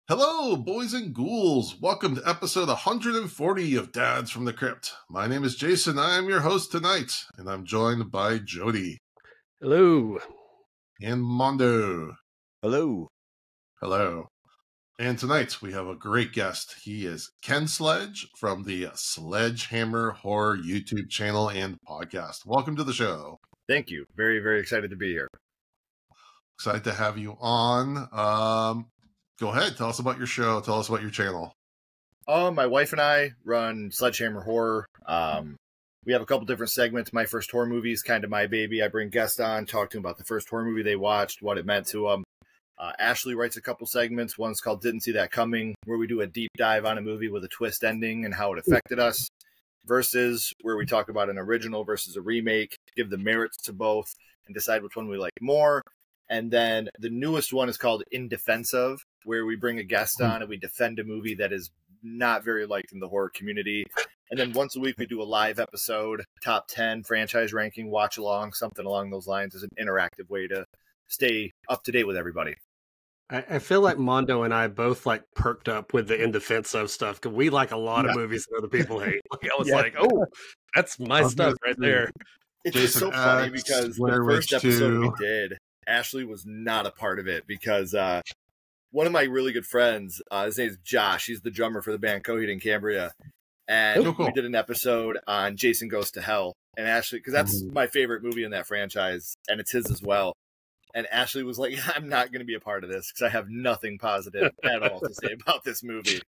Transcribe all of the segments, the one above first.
Hello, boys and ghouls. Welcome to episode 140 of Dads from the Crypt. My name is Jason. I am your host tonight, and I'm joined by Jody. Hello. And Mondo. Hello. Hello. And tonight we have a great guest. He is Ken Sledge from the Sledgehammer Horror YouTube channel and podcast. Welcome to the show. Thank you. Very, very excited to be here. Excited to have you on. Go ahead. Tell us about your show. Tell us about your channel. My wife and I run Sledgehammer Horror. We have a couple different segments. My first horror movie is kind of my baby. I bring guests on, talk to them about the first horror movie they watched, what it meant to them. Ashley writes a couple segments. One's called Didn't See That Coming, where we do a deep dive on a movie with a twist ending and how it affected us. Versus, where we talk about an original versus a remake, give the merits to both, and decide which one we like more. And then the newest one is called In Defense Of, where we bring a guest on and we defend a movie that is not very liked in the horror community. And then once a week, we do a live episode, top 10 franchise ranking, watch along, something along those lines is an interactive way to stay up to date with everybody. I feel like Mondo and I both perked up with the In Defense Of stuff because we like a lot of movies that other people hate. I was like, oh, that's my stuff right there. It's just so funny because the first episode we did, Ashley was not a part of it because one of my really good friends, his name is Josh. He's the drummer for the band Coheed and Cambria. And we did an episode on Jason Goes to Hell. And Ashley, because that's my favorite movie in that franchise, and it's his as well. And Ashley was like, I'm not going to be a part of this because I have nothing positive at all to say about this movie.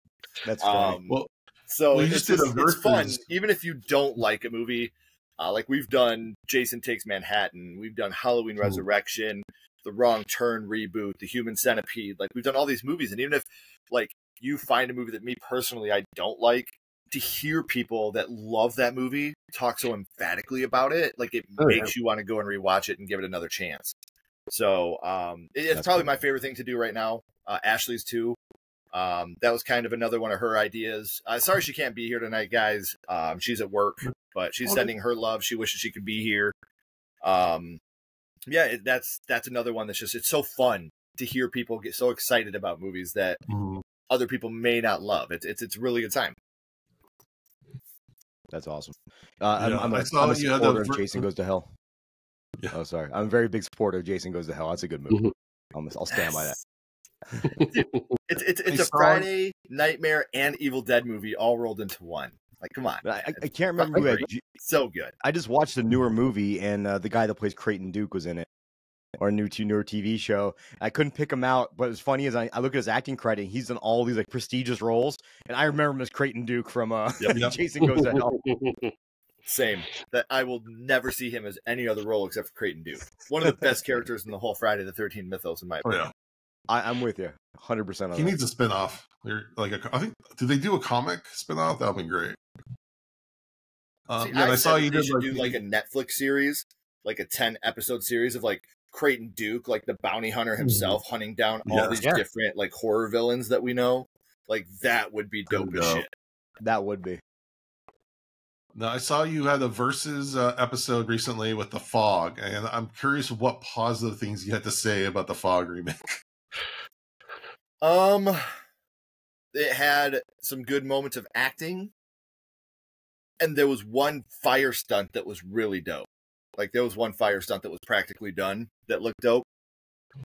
That's funny. It's fun. Even if you don't like a movie, like we've done Jason Takes Manhattan, we've done Halloween Resurrection, The Wrong Turn reboot, The Human Centipede. Like we've done all these movies. And even if you find a movie that me personally I don't like, to hear people that love that movie talk so emphatically about it, it makes you want to go and rewatch it and give it another chance. So it's probably my favorite thing to do right now. Ashley's too. That was kind of another one of her ideas. Sorry she can't be here tonight, guys. She's at work, but she's sending her love. She wishes she could be here. That's another one that's just, it's so fun to hear people get so excited about movies that other people may not love. It's a really good time. That's awesome. I'm a supporter of Jason Goes to Hell. Yeah. Oh, sorry. I'm a very big supporter of Jason Goes to Hell. That's a good movie. I'll stand by that. It's a Friday, Nightmare, and Evil Dead movie all rolled into one. Come on. I can't remember who so good. I just watched the newer movie, and the guy that plays Creighton Duke was in it, or a newer TV show. I couldn't pick him out, but what's funny is I look at his acting credit. And he's done all these prestigious roles, and I remember him as Creighton Duke from Jason Goes to Hell. Same. That I will never see him as any other role except for Creighton Duke. One of the best characters in the whole Friday the 13th mythos, in my opinion. I'm with you 100%. He needs a spinoff. I think, did they do a comic spinoff? That would be great. I saw you did do a Netflix series, a 10-episode series of Creighton Duke, the bounty hunter himself, hunting down all these different horror villains that we know. That would be dope as shit. That would be. Now, I saw you had a Versus episode recently with The Fog, and I'm curious what positive things you had to say about The Fog remake. It had some good moments of acting, and there was one fire stunt that was really dope. There was one fire stunt that was practically done that looked dope.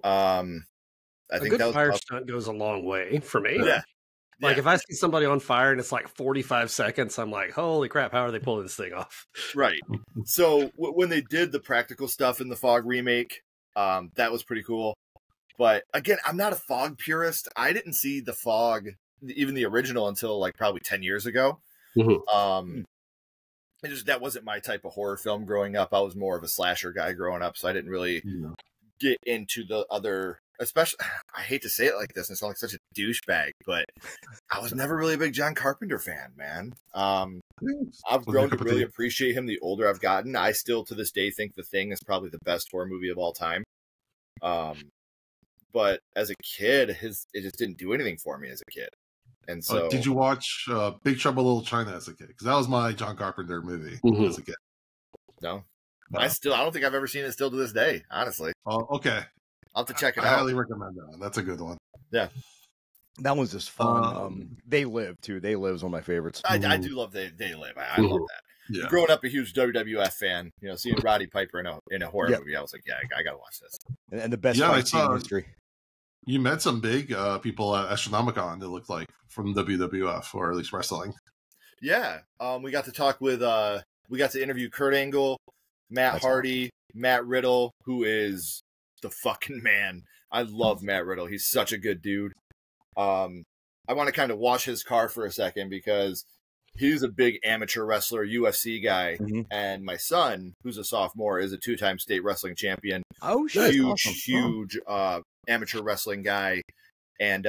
I think that fire stunt goes a long way for me. Yeah. If I see somebody on fire and it's 45 seconds, I'm like, holy crap, how are they pulling this thing off? Right. So when they did the practical stuff in the Fog remake, that was pretty cool. But again, I'm not a Fog purist. I didn't see the Fog, even the original, until probably 10 years ago. That wasn't my type of horror film growing up. I was more of a slasher guy growing up, so I didn't really get into the other. Especially, I hate to say it like this and sound like such a douchebag, but I was never really a big John Carpenter fan, man. I've grown to really appreciate him the older I've gotten. I still, to this day, think The Thing is probably the best horror movie of all time. But as a kid, it just didn't do anything for me as a kid. And so, did you watch Big Trouble in Little China as a kid? Because that was my John Carpenter movie as a kid. No. I don't think I've ever seen it still to this day, honestly. Oh, okay. I'll have to check it out. I highly recommend that one. That's a good one. Yeah. That was just fun. They Live too. They Live is one of my favorites. I do love They Live. I love that. Yeah. Growing up a huge WWF fan, seeing Roddy Piper in a horror movie, I was like, yeah, I gotta watch this. And the best fight scene in history. You met some big people at Astronomicon, it looked like, from WWF, or at least wrestling. Yeah. We got to talk with, we got to interview Kurt Angle, Matt Hardy, Matt Riddle, who is the fucking man. I love Matt Riddle. He's such a good dude. I want to kind of wash his car for a second because he's a big amateur wrestler, UFC guy. Mm-hmm. And my son, who's a sophomore, is a 2-time state wrestling champion. Oh, shit. Huge amateur wrestling guy. And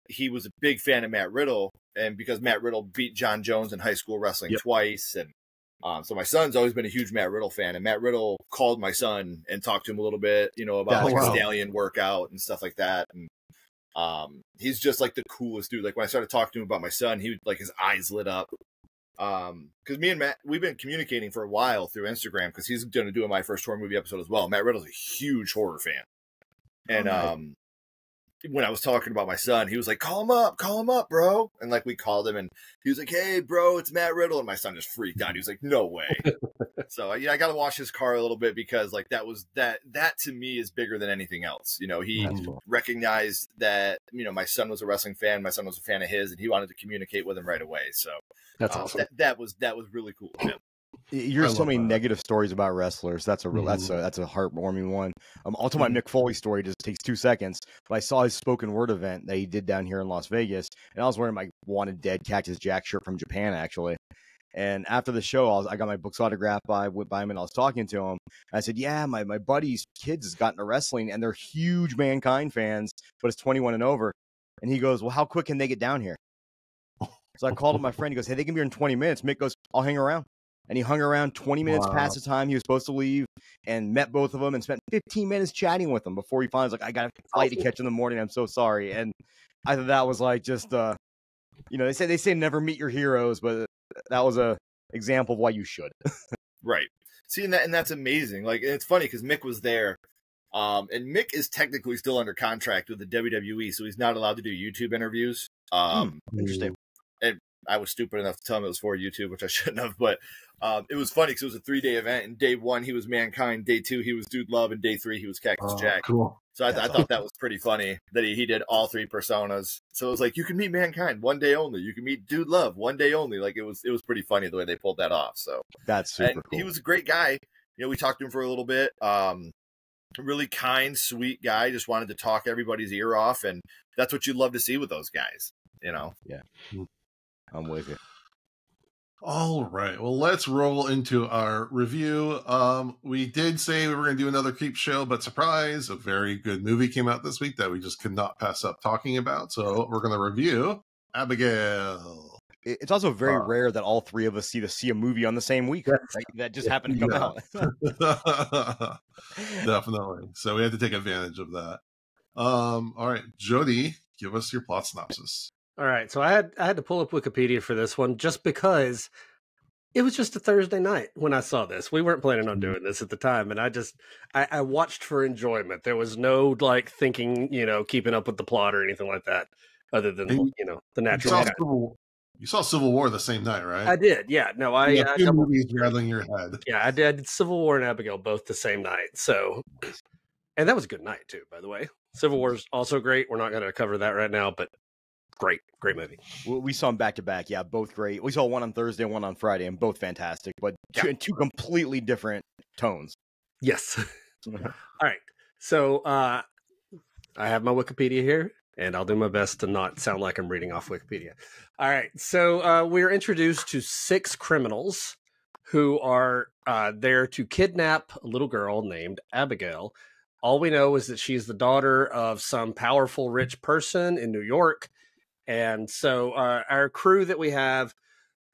he was a big fan of Matt Riddle. And because Matt Riddle beat John Jones in high school wrestling twice. And so my son's always been a huge Matt Riddle fan. And Matt Riddle called my son and talked to him a little bit, about a stallion workout and stuff like that. And he's just like the coolest dude. Like when I started talking to him about my son, he would, like, his eyes lit up. Because me and Matt, we've been communicating for a while through Instagram because he's going to do my first horror movie episode as well. Matt Riddle's a huge horror fan. And when I was talking about my son, he was like, call him up, bro. And like we called him and he was like, hey, bro, it's Matt Riddle. And my son just freaked out. He was like, no way. So I got to wash his car a little bit because like that to me is bigger than anything else. He recognized that, my son was a wrestling fan. My son was a fan of his and he wanted to communicate with him right away. So that's awesome. That was really cool of him. You hear so many negative stories about wrestlers. That's a real, that's a heartwarming one. I'll tell my Mick Foley story. It just takes 2 seconds. But I saw his spoken word event that he did down here in Las Vegas, and I was wearing my Wanted Dead Cactus Jack shirt from Japan, actually. And after the show, I got my books autographed by him, and I was talking to him. I said, yeah, my buddy's kids has gotten to wrestling, and they're huge Mankind fans, but it's 21 and over. And he goes, well, how quick can they get down here? So I called up my friend. He goes, hey, they can be here in 20 minutes. Mick goes, I'll hang around. And he hung around 20 minutes past the time he was supposed to leave and met both of them and spent 15 minutes chatting with them before he finally was like, I got a flight to catch in the morning. I'm so sorry. And I thought that was like just, they say never meet your heroes, but that was a example of why you should. Right. See, and that's amazing. Like, and it's funny because Mick was there. And Mick is technically still under contract with the WWE, so he's not allowed to do YouTube interviews. Interesting. And I was stupid enough to tell him it was for YouTube, which I shouldn't have. But it was funny because it was a 3-day event. And day 1, he was Mankind. Day 2, he was Dude Love. And day 3, he was Cactus Jack. Cool. So I thought that was pretty funny that he did all 3 personas. So it was like, you can meet Mankind one day only. You can meet Dude Love one day only. Like it was pretty funny the way they pulled that off. So that's super cool. He was a great guy. We talked to him for a little bit. Really kind, sweet guy. Just wanted to talk everybody's ear off. And that's what you love to see with those guys, Yeah. I'm with you. All right. Well, let's roll into our review. We did say we were going to do another Creep show, but surprise, a very good movie came out this week that we just could not pass up talking about. So we're going to review Abigail. It's also very rare that all 3 of us see a movie on the same week. Right? That just happened to come out. Definitely. So we had to take advantage of that. All right, Jody, give us your plot synopsis. All right, so I had to pull up Wikipedia for this one just because it was just a Thursday night when I saw this. We weren't planning on doing this at the time, and I watched for enjoyment. There was no like thinking, keeping up with the plot or anything like that, other than the natural. You saw Civil War the same night, right? I did, yeah. No, I 2 movies rattling your head. Yeah, I did Civil War and Abigail both the same night. So, and that was a good night too, by the way. Civil War is also great. We're not going to cover that right now, but. Great movie. We saw them back to back. Yeah, both great. We saw one on Thursday and one on Friday, and both fantastic, but in 2 completely different tones. Yes. All right. So I have my Wikipedia here, and I'll do my best to not sound like I'm reading off Wikipedia. All right. So we're introduced to 6 criminals who are there to kidnap a little girl named Abigail. All we know is that she's the daughter of some powerful, rich person in New York. And so our crew that we have,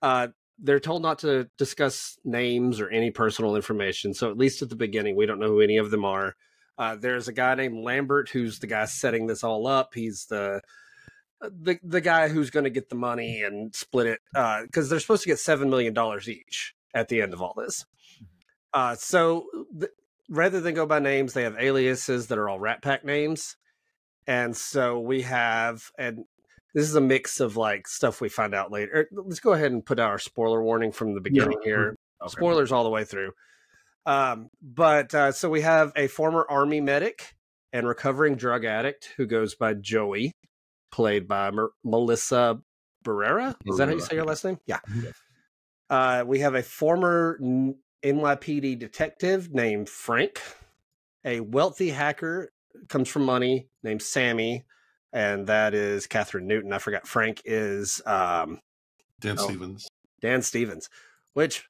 they're told not to discuss names or any personal information. So at least at the beginning, we don't know who any of them are. There's a guy named Lambert, who's the guy setting this all up. He's the guy who's going to get the money and split it because they're supposed to get $7 million each at the end of all this. Rather than go by names, they have aliases that are all Rat Pack names. And so we have, and this is a mix of like stuff we find out later. Let's go ahead and put out our spoiler warning from the beginning here. Okay. Spoilers all the way through. So we have a former Army medic and recovering drug addict who goes by Joey, played by Melissa Barrera. Is that how you say your last name? Yeah. We have a former NYPD detective named Frank, a wealthy hacker, comes from money, named Sammy, and that is Catherine Newton. I forgot Frank is Dan Stevens. Dan Stevens, which,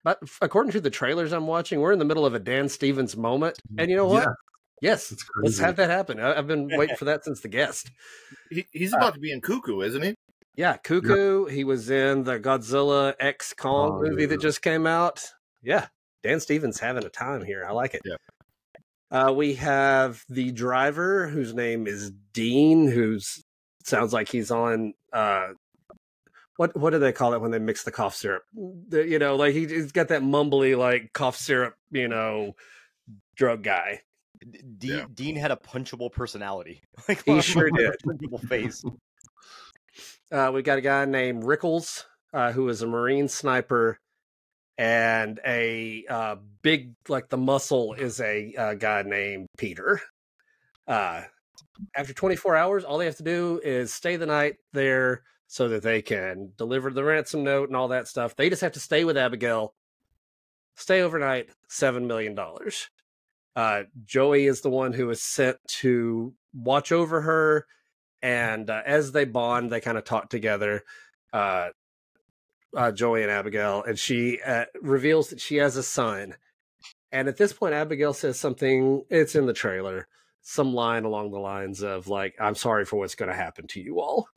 but according to the trailers I'm watching, we're in the middle of a Dan Stevens moment. And you know what? Yeah. Yes, let's have that happen. I've been waiting for that since The Guest. He's about to be in Cuckoo, isn't he? Yeah, Cuckoo. Yeah. He was in the Godzilla X Kong movie that just came out. Yeah, Dan Stevens having a time here. I like it. Yeah. We have the driver whose name is Dean, who sounds like he's on what do they call it when they mix the cough syrup? Like he's got that mumbly like cough syrup, drug guy. Dean had a punchable personality. Like, he sure did. Punchable face. We got a guy named Rickles, who is a Marine sniper, and a big, like the muscle is a guy named Peter. After 24 hours, all they have to do is stay the night there so that they can deliver the ransom note and all that stuff. They just have to stay with Abigail, stay overnight, $7 million. Joey is the one who is sent to watch over her, and as they bond, they kind of talk together. Joey and Abigail, and she reveals that she has a son. And at this point, Abigail says something, it's in the trailer, some line along the lines of like, I'm sorry for what's going to happen to you all.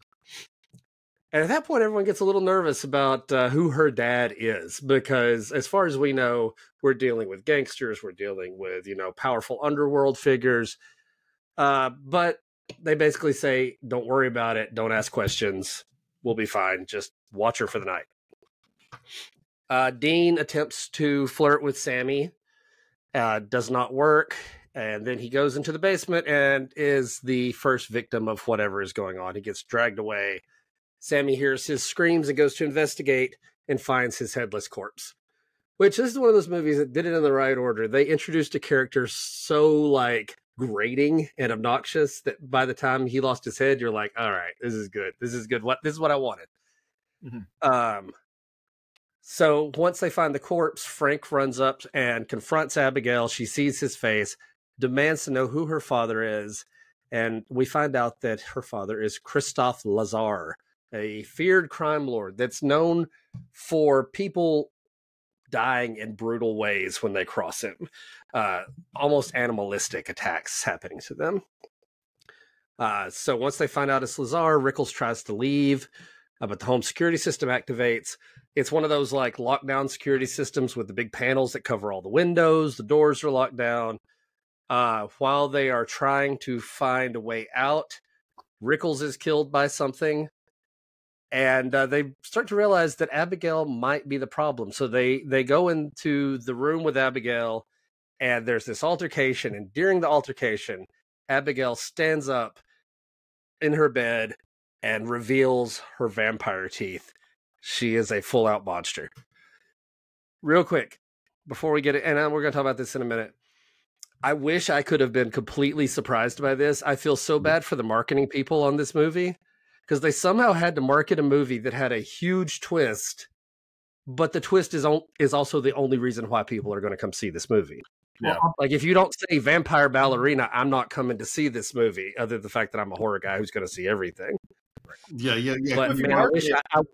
And at that point, everyone gets a little nervous about who her dad is, because as far as we know, we're dealing with gangsters, we're dealing with, powerful underworld figures. But they basically say, don't worry about it. Don't ask questions. We'll be fine. Just watch her for the night. Dean attempts to flirt with Sammy. Does not work. And then he goes into the basement and is the first victim of whatever is going on. He gets dragged away. Sammy hears his screams and goes to investigate and finds his headless corpse. Which, this is one of those movies that did it in the right order. They introduced a character so, grating and obnoxious that by the time he lost his head, you're like, all right, this is good. This is good. This is what I wanted. Mm-hmm. So once they find the corpse, Frank runs up and confronts Abigail. She sees his face, demands to know who her father is. And we find out that her father is Christophe Lazar, a feared crime lord that's known for people dying in brutal ways when they cross him. Almost animalistic attacks happening to them. So once they find out it's Lazar, Rickles tries to leave, but the home security system activates. It's one of those lockdown security systems with the big panels that cover all the windows. The doors are locked down. While they are trying to find a way out, Rickles is killed by something. And they start to realize that Abigail might be the problem. So they go into the room with Abigail, and there's this altercation. And during the altercation, Abigail stands up in her bed and reveals her vampire teeth. She is a full-out monster. Real quick, before we get it, and we're going to talk about this in a minute, I wish I could have been completely surprised by this. I feel so bad for the marketing people on this movie, because they somehow had to market a movie that had a huge twist, but the twist is also the only reason why people are going to come see this movie. Yeah. If you don't say vampire ballerina, I'm not coming to see this movie, other than the fact that I'm a horror guy who's going to see everything. Yeah. But man, I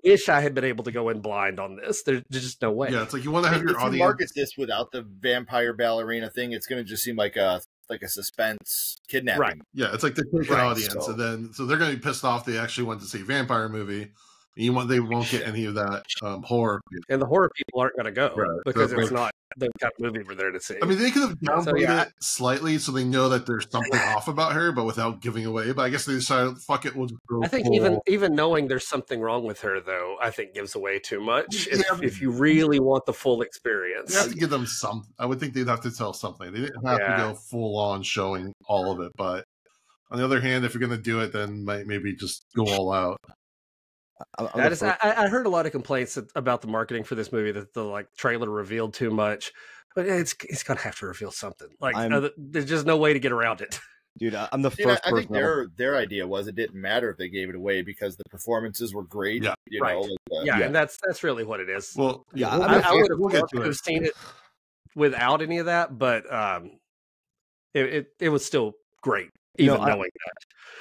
wish I had been able to go in blind on this. There's just no way. Yeah, it's like you want to have your audience. If you market this without the vampire ballerina thing, it's going to just seem like a suspense kidnapping. Right. Yeah, it's like they take an audience, and then so they're going to be pissed off they actually went to see a vampire movie. They won't get any of that horror. And the horror people aren't going to go because it's not the kind of movie we're there to see. I mean, they could have downplayed it slightly so they know that there's something off about her, but without giving away. But I guess they decided, fuck it, we'll just go. I think even knowing there's something wrong with her, though, I think gives away too much. If you really want the full experience, you have to give them some. I would think they'd have to tell something. They didn't have to go full on showing all of it, but On the other hand, if you're going to do it, then maybe just go all out. I heard a lot of complaints about the marketing for this movie, that the like trailer revealed too much, but it's gonna have to reveal something. Like there's just no way to get around it. Dude, I'm the first person. I think their idea was it didn't matter if they gave it away because the performances were great. Yeah, you know, and that's really what it is. Well, yeah, I would have seen it without any of that, but it was still great, even knowing that.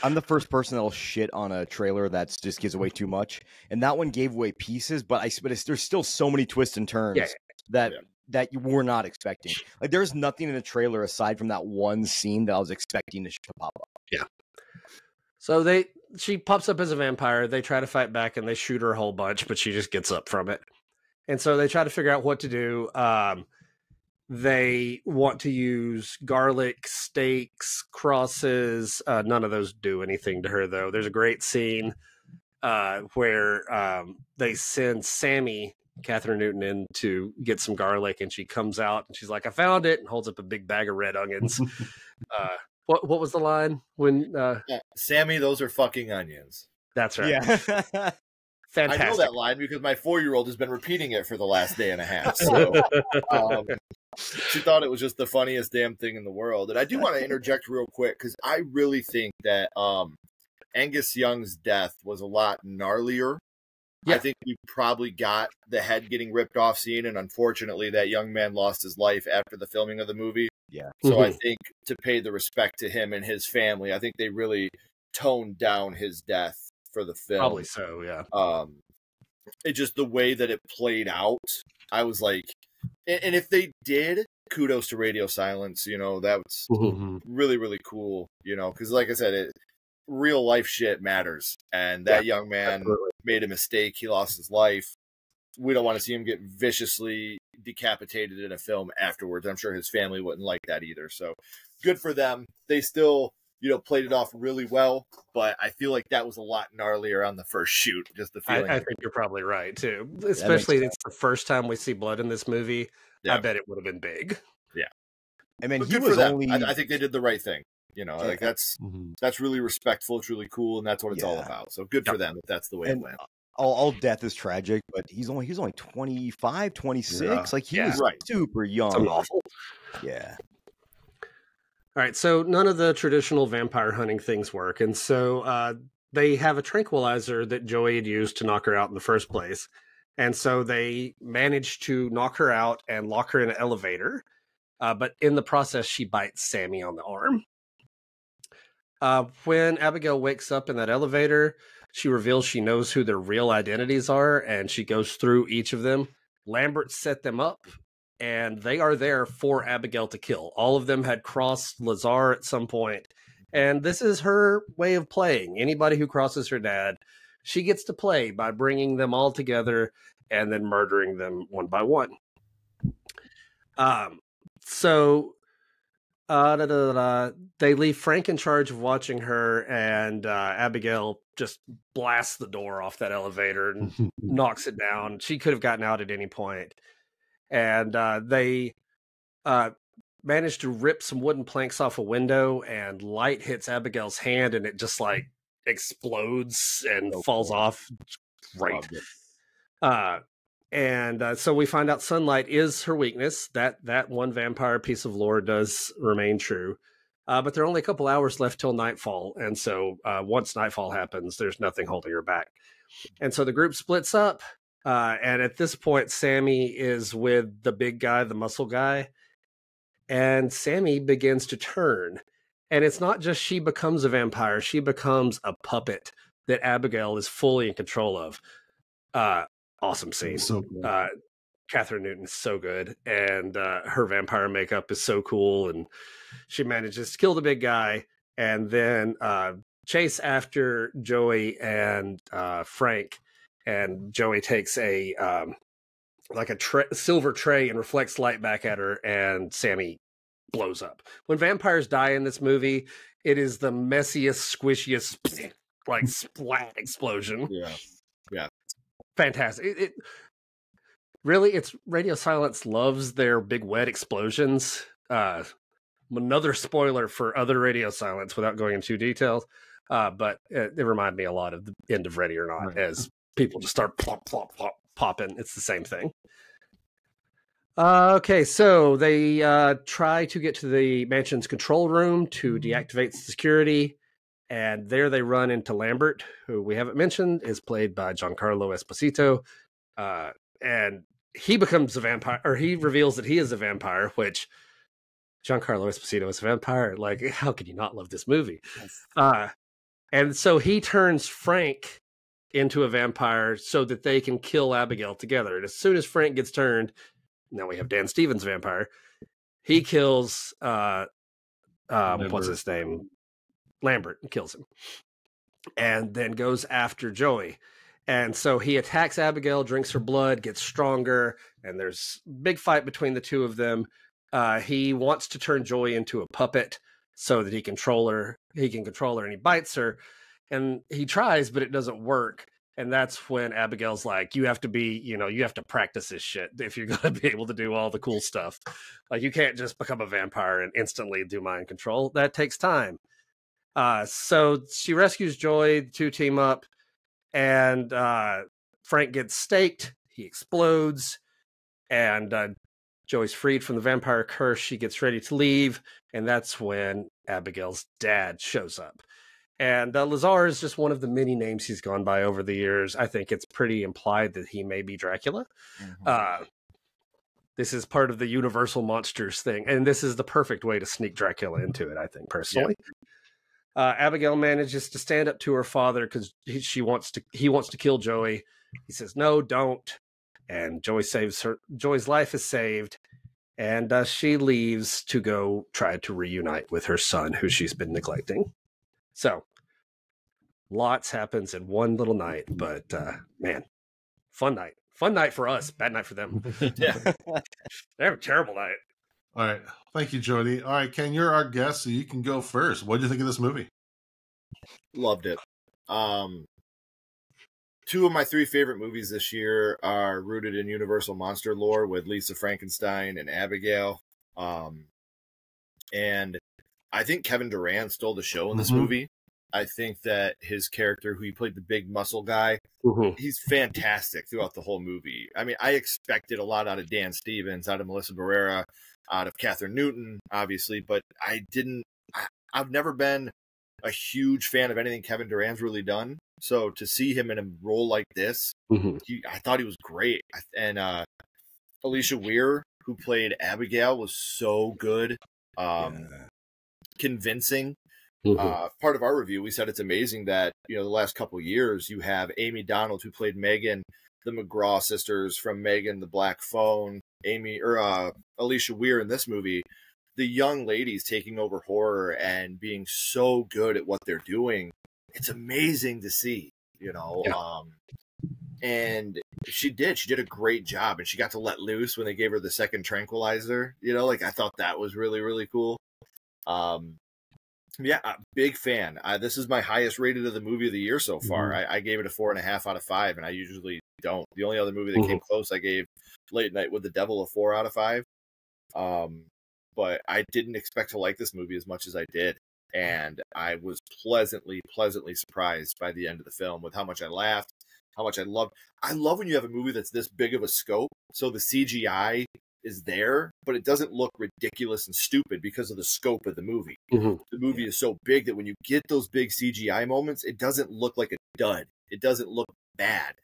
I'm the first person that'll shit on a trailer that just gives away too much, and that one gave away pieces, but there's still so many twists and turns that you were not expecting. Like there's nothing in the trailer aside from that one scene that I was expecting to pop up. Yeah. So she pops up as a vampire. They try to fight back and they shoot her a whole bunch, but she just gets up from it. And so they try to figure out what to do. They want to use garlic, stakes, crosses. None of those do anything to her, though. There's a great scene where they send Sammy, Catherine Newton, in to get some garlic, and she comes out and she's like, "I found it," and holds up a big bag of red onions. What was the line when Sammy, those are fucking onions? That's right. Yeah. Fantastic. I know that line because my 4-year-old has been repeating it for the last day and a half. So she thought it was just the funniest damn thing in the world. And I do want to interject real quick because I really think that Angus Young's death was a lot gnarlier. Yeah. I think we probably got the head getting ripped off scene, and unfortunately that young man lost his life after the filming of the movie. Yeah. So I think to pay the respect to him and his family, I think they really toned down his death for the film. Probably so, yeah. It just the way that it played out, I was like, and if they did, kudos to Radio Silence, you know, that was really, really cool, you know, because like I said, real life shit matters, and that young man made a mistake. He lost his life. We don't want to see him get viciously decapitated in a film afterwards. I'm sure his family wouldn't like that either. So good for them. They still, you know, played it off really well, but I feel like that was a lot gnarlier on the first shoot. Just the feeling. I think you're probably right too. Especially it's the first time we see blood in this movie. Yeah. I bet it would have been big. Yeah. I mean, he was only. I think they did the right thing. You know, like that's really respectful. It's really cool, and that's what it's all about. So good for them if that's the way it went. All death is tragic, but he's only 25, 26. Yeah. Like he was super young. Something awful. Yeah. All right, so none of the traditional vampire hunting things work, and so they have a tranquilizer that Joey had used to knock her out in the first place, and so they managed to knock her out and lock her in an elevator, but in the process, she bites Sammy on the arm. When Abigail wakes up in that elevator, she reveals she knows who their real identities are, and she goes through each of them. Lambert set them up, and they are there for Abigail to kill. All of them had crossed Lazar at some point, and this is her way of playing. Anybody who crosses her dad, she gets to play by bringing them all together and then murdering them one by one. They leave Frank in charge of watching her, and Abigail just blasts the door off that elevator and knocks it down. She could have gotten out at any point. And they manage to rip some wooden planks off a window, and light hits Abigail's hand, and it just like explodes and falls off. Right. So we find out sunlight is her weakness. That one vampire piece of lore does remain true. But there are only a couple hours left till nightfall. And so once nightfall happens, there's nothing holding her back. And so the group splits up. And at this point, Sammy is with the big guy, the muscle guy. And Sammy begins to turn. And it's not just she becomes a vampire. She becomes a puppet that Abigail is fully in control of. Awesome scene. So Catherine Newton is so good, and her vampire makeup is so cool, and she manages to kill the big guy and then chase after Joey and Frank. And Joey takes a silver tray and reflects light back at her, and Sammy blows up. When vampires die in this movie, it is the messiest, squishiest, like splat explosion. Yeah. Fantastic. It's Radio Silence loves their big wet explosions. another spoiler for other Radio Silence without going into details. But it reminded me a lot of the end of Ready or Not, as people just start plop, plop, plop, popping. It's the same thing. Okay, so they try to get to the mansion's control room to deactivate security, and there they run into Lambert, who we haven't mentioned, is played by Giancarlo Esposito, and he becomes a vampire, or he reveals that he is a vampire, which Giancarlo Esposito is a vampire. Like, how could you not love this movie? And so he turns Frank into a vampire so that they can kill Abigail together. And as soon as Frank gets turned, now we have Dan Stevens vampire. He kills what's his name? Lambert, and kills him. And then goes after Joey. And so he attacks Abigail, drinks her blood, gets stronger, and there's a big fight between the two of them. He wants to turn Joey into a puppet so that he can control her, and he bites her. And he tries, but it doesn't work. And that's when Abigail's like, you have to practice this shit if you're going to be able to do all the cool stuff. Like, you can't just become a vampire and instantly do mind control. That takes time. So she rescues Joy, the two team up, and Frank gets staked. He explodes, and Joey's freed from the vampire curse. She gets ready to leave, and that's when Abigail's dad shows up. And Lazar is just one of the many names he's gone by over the years. I think it's pretty implied that he may be Dracula. Mm-hmm. This is part of the Universal Monsters thing, and this is the perfect way to sneak Dracula into it, I think, personally. Yeah. Abigail manages to stand up to her father because he wants to kill Joey. He says, "No, don't." And Joey saves her. Joey's life is saved, and she leaves to go try to reunite with her son, who she's been neglecting. So, lots happens in one little night, but man, fun night. Fun night for us, bad night for them. Yeah, they have a terrible night. All right, thank you, Jody. All right, Ken, you're our guest, so you can go first. What did you think of this movie? Loved it. 2 of my 3 favorite movies this year are rooted in Universal monster lore with Lisa Frankenstein and Abigail. And I think Kevin Durant stole the show in this movie. I think that his character, who he played the big muscle guy, he's fantastic throughout the whole movie. I mean, I expected a lot out of Dan Stevens, out of Melissa Barrera, out of Catherine Newton, obviously, but I've never been a huge fan of anything Kevin Durant's really done. So to see him in a role like this, I thought he was great. And Alicia Weir, who played Abigail, was so good, convincing. Part of our review, we said it's amazing that, the last couple of years you have Amy Donald, who played Megan, the McGraw sisters from Megan, the Black Phone, Alicia Weir in this movie, the young ladies taking over horror and being so good at what they're doing. It's amazing to see, and she did a great job, and she got to let loose when they gave her the second tranquilizer, I thought that was really, really cool. Yeah, big fan. This is my highest rated of the movie of the year so far. I gave it a 4.5 out of 5, and I usually don't. The only other movie that came close, I gave Late Night with the Devil a 4 out of 5. But I didn't expect to like this movie as much as I did, and I was pleasantly surprised by the end of the film with how much I laughed, how much I loved. I love when you have a movie that's this big of a scope, so the CGI is there, but it doesn't look ridiculous and stupid because of the scope of the movie. The movie is so big that when you get those big CGI moments, it doesn't look like a dud. It doesn't look bad.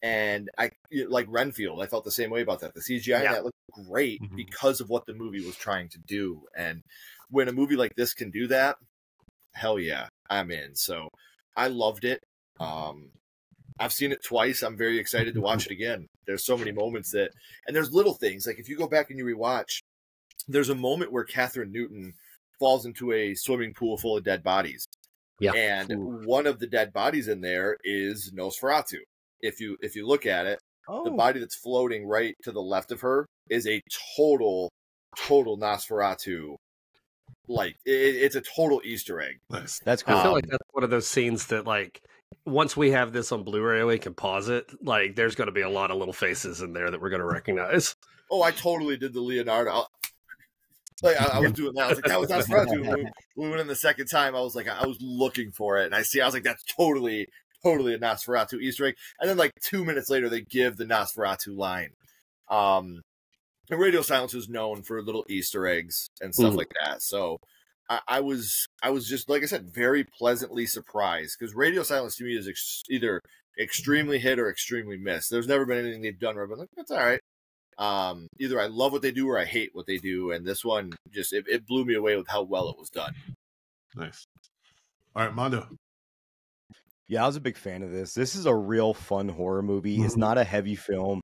And like Renfield, I felt the same way about that. The CGI in that looked great because of what the movie was trying to do. And when a movie like this can do that, hell yeah, I'm in. So I loved it. I've seen it twice. I'm very excited to watch it again. There's so many moments and there's little things. Like if you go back and you rewatch, there's a moment where Catherine Newton falls into a swimming pool full of dead bodies. Yeah. And one of the dead bodies in there is Nosferatu. If you look at it, the body that's floating right to the left of her is a total Nosferatu. Like it's a total Easter egg. Nice. That's cool. I feel like that's one of those scenes that, like, once we have this on Blu-ray, we can pause it. Like, there's going to be a lot of little faces in there that we're going to recognize. Oh, I totally did the Leonardo. Like I was doing that. I was like, that was Nosferatu. When we went in the second time, I was like, I was looking for it, and I was like, that's totally a Nosferatu Easter egg. And then like 2 minutes later, they give the Nosferatu line. And Radio Silence is known for little Easter eggs and stuff like that. So I was just, like I said, very pleasantly surprised, because Radio Silence to me is either extremely hit or extremely miss. There's never been anything they've done where I've been like, that's all right. Either I love what they do or I hate what they do, and this one just it blew me away with how well it was done. Nice. All right, Mondo. Yeah, I was a big fan of this. This is a real fun horror movie. It's not a heavy film.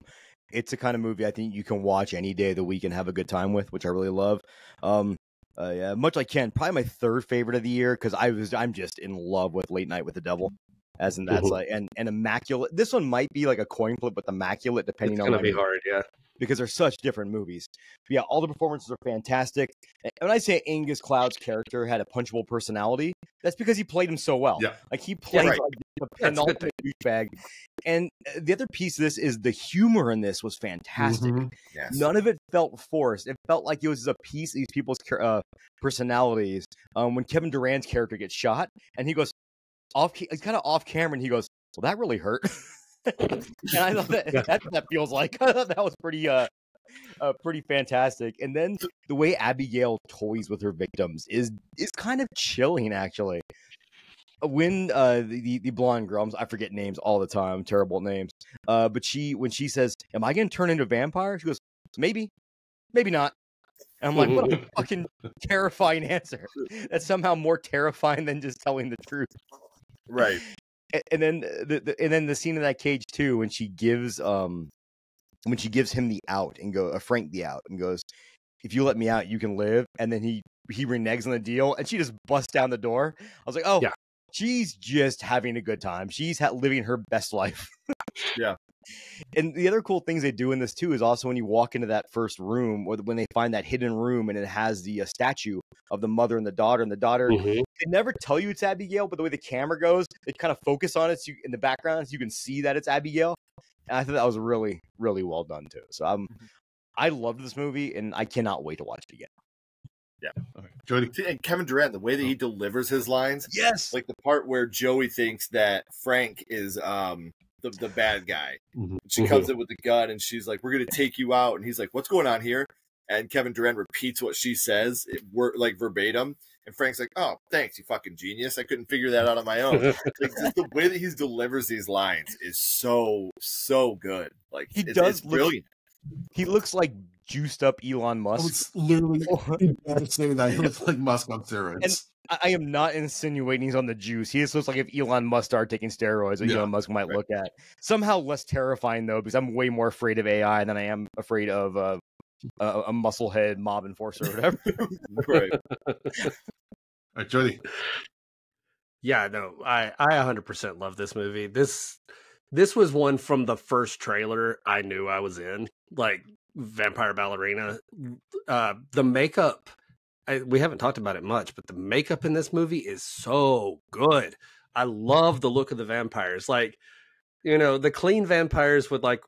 It's a kind of movie I think you can watch any day of the week and have a good time with, which I really love. Yeah, much like Ken, probably my third favorite of the year, because I'm just in love with Late Night with the Devil. As in that's like and Immaculate. This one might be like a coin flip with Immaculate, depending on. It's gonna be hard, yeah, because they're such different movies. But yeah, all the performances are fantastic. And when I say Angus Cloud's character had a punchable personality, that's because he played him so well. Yeah. Like he played like a penultimate douchebag. And the other piece of this is the humor in this was fantastic. Yes. None of it felt forced. It felt like it was a piece of these people's personalities. When Kevin Durant's character gets shot, and he goes he's kind of off camera, and he goes, "Well, that really hurt." And I thought that's what that feels like. I thought that was pretty fantastic. And then the way Abigail toys with her victims is kind of chilling, actually. When the blonde girl, I forget names all the time, terrible names. But when she says, "Am I going to turn into a vampire?" She goes, "Maybe, maybe not." And I'm like, what a fucking terrifying answer. That's somehow more terrifying than just telling the truth. Right. And then the scene in that cage too, when she gives him the out and Frank the out and goes, "If you let me out, you can live." And then he reneges on the deal, and she just busts down the door. I was like, oh yeah, she's just having a good time. She's living her best life. Yeah. And the other cool things they do in this too is also when you walk into that first room, or when they find that hidden room, and it has the statue of the mother and the daughter. They never tell you it's Abigail, but the way the camera goes, they kind of focus on it in the background, so you can see that it's Abigail. And I thought that was really, really well done too. So I loved this movie, and I cannot wait to watch it again. Yeah. Okay. Jody. See, and Kevin Durant, the way that he delivers his lines, yes, like the part where Joey thinks that Frank is the bad guy. She comes in with the gun, and she's like, "We're gonna take you out," and he's like, "What's going on here?" And Kevin Durant repeats what she says, like verbatim. And Frank's like, "Oh, thanks, you fucking genius. I couldn't figure that out on my own." Like, just the way that he delivers these lines is so good. Like it's brilliant. He looks like juiced up Elon Musk. I was literally saying that he looks like Musk on steroids. And I am not insinuating he's on the juice. He just looks like if Elon Musk started taking steroids, what Elon Musk might look at. Somehow less terrifying though, because I'm way more afraid of AI than I am afraid of a musclehead mob enforcer or whatever. Right. All right, Jody. Yeah, no, I 100% love this movie. This was one from the first trailer I knew I was in, like Vampire Ballerina. The makeup, we haven't talked about it much, but the makeup in this movie is so good. I love the look of the vampires. Like, the clean vampires with like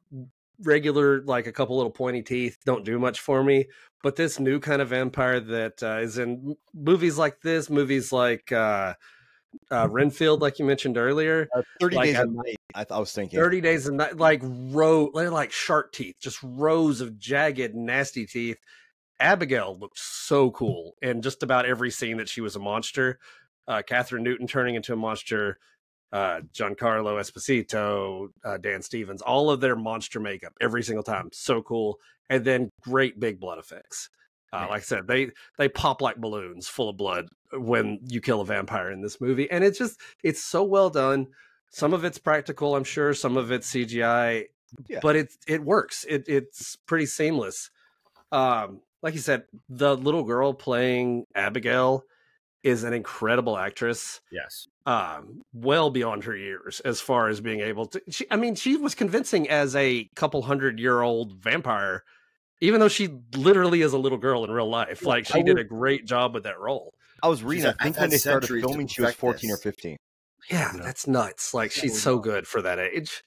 regular, like a couple little pointy teeth don't do much for me. But this new kind of vampire that is in movies like this, movies like Renfield, like you mentioned earlier, 30 Days a Night. I was thinking 30 Days a Night, they're like shark teeth, just rows of jagged, nasty teeth. Abigail looks so cool in just about every scene that she was a monster. Catherine Newton turning into a monster, Giancarlo Esposito, Dan Stevens, all of their monster makeup every single time, so cool. And then great big blood effects. Like I said, they pop like balloons full of blood when you kill a vampire in this movie. And it's so well done. Some of it's practical, I'm sure. Some of it's CGI, but it works. It's pretty seamless. Like you said, the little girl playing Abigail is an incredible actress. Yes. Well beyond her years as far as being able to. She was convincing as a couple 100-year-old vampire, even though she literally is a little girl in real life. Like, she did a great job with that role. I was reading, I think when they started filming, she was 14 or 15. Yeah, that's nuts. Like, she's so good for that age.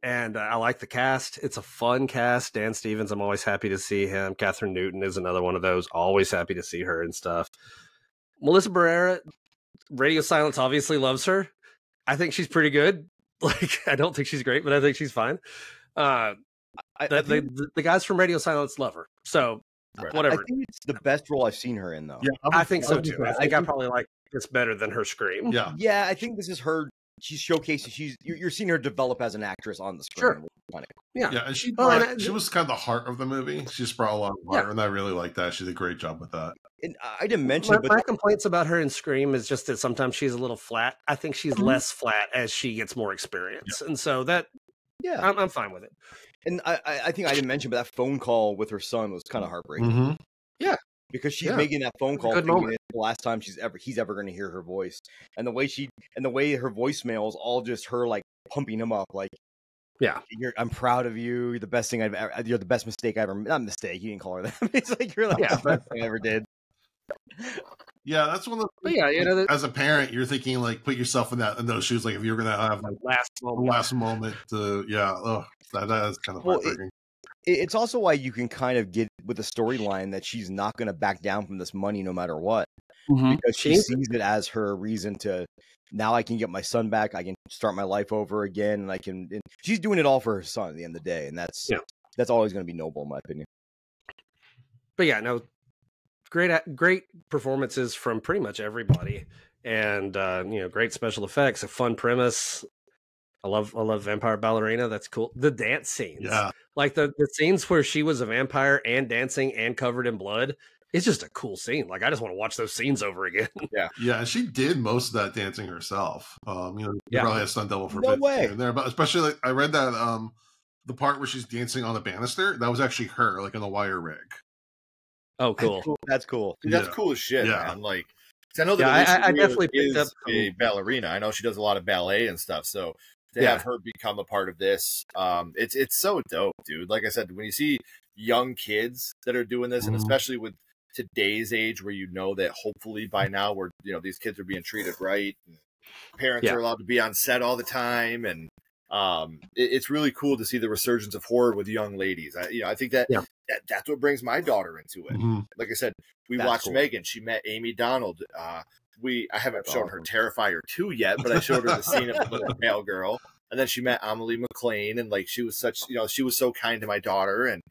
And I like the cast. It's a fun cast. Dan Stevens, I'm always happy to see him. Catherine Newton is another one of those. Always happy to see her and stuff. Melissa Barrera, Radio Silence obviously loves her. I think she's pretty good. Like, I don't think she's great, but I think she's fine. The guys from Radio Silence love her. So, whatever. I think it's the best role I've seen her in, though. Yeah, I think so, too. I think I probably like this better than her Scream. Yeah. Yeah, I think this is her. She's showcasing. You're seeing her develop as an actress on the screen. Sure. Yeah, and she was kind of the heart of the movie. She just brought a lot of heart, and I really like that. She did a great job with that. And I didn't mention it, but my complaints about her in Scream is just that sometimes she's a little flat. I think she's less flat as she gets more experience, and so that I'm fine with it. And I think I didn't mention, but that phone call with her son was kind of heartbreaking. Mm-hmm. Yeah, because she's making that phone call. Good moment. The last time he's ever going to hear her voice, and the way her voicemail is all just her like pumping him up, like, yeah, I'm proud of you. You're the best thing you're the best mistake I ever. Not mistake. You didn't call her that. It's like you're like the best thing I ever did. Yeah, that's one of the. Yeah, you know, as a parent, you're thinking like, put yourself in those shoes. Like, if you're gonna have like last moment to, that is kind of heartbreaking. It's also why you can kind of get with the storyline that she's not going to back down from this money no matter what, because she sees it as her reason to. Now I can get my son back. I can start my life over again, and she's doing it all for her son at the end of the day, and that's always going to be noble in my opinion. But yeah, no, great performances from pretty much everybody, and great special effects, a fun premise. I love Vampire Ballerina. That's cool. The dance scenes, like the scenes where she was a vampire and dancing and covered in blood. It's just a cool scene. Like, I just want to watch those scenes over again. Yeah. She did most of that dancing herself. Probably a stunt double for no way here and there, but especially like I read that the part where she's dancing on the banister, that was actually her, like in a wire rig. Oh, cool. That's cool. Dude, that's cool as shit, man. Like, I know that I definitely picked up a ballerina. I know she does a lot of ballet and stuff. So to have her become a part of this, it's so dope, dude. Like I said, when you see young kids that are doing this, and especially with today's age, where that hopefully by now these kids are being treated right, and parents are allowed to be on set all the time, and it's really cool to see the resurgence of horror with young ladies. I think that's what brings my daughter into it. Like I said, we watched Megan. She met Amy Donald. I haven't shown her Terrifier 2 yet, but I showed her the scene of the little pale girl, and then she met Amelie McLean, and like she was so kind to my daughter, and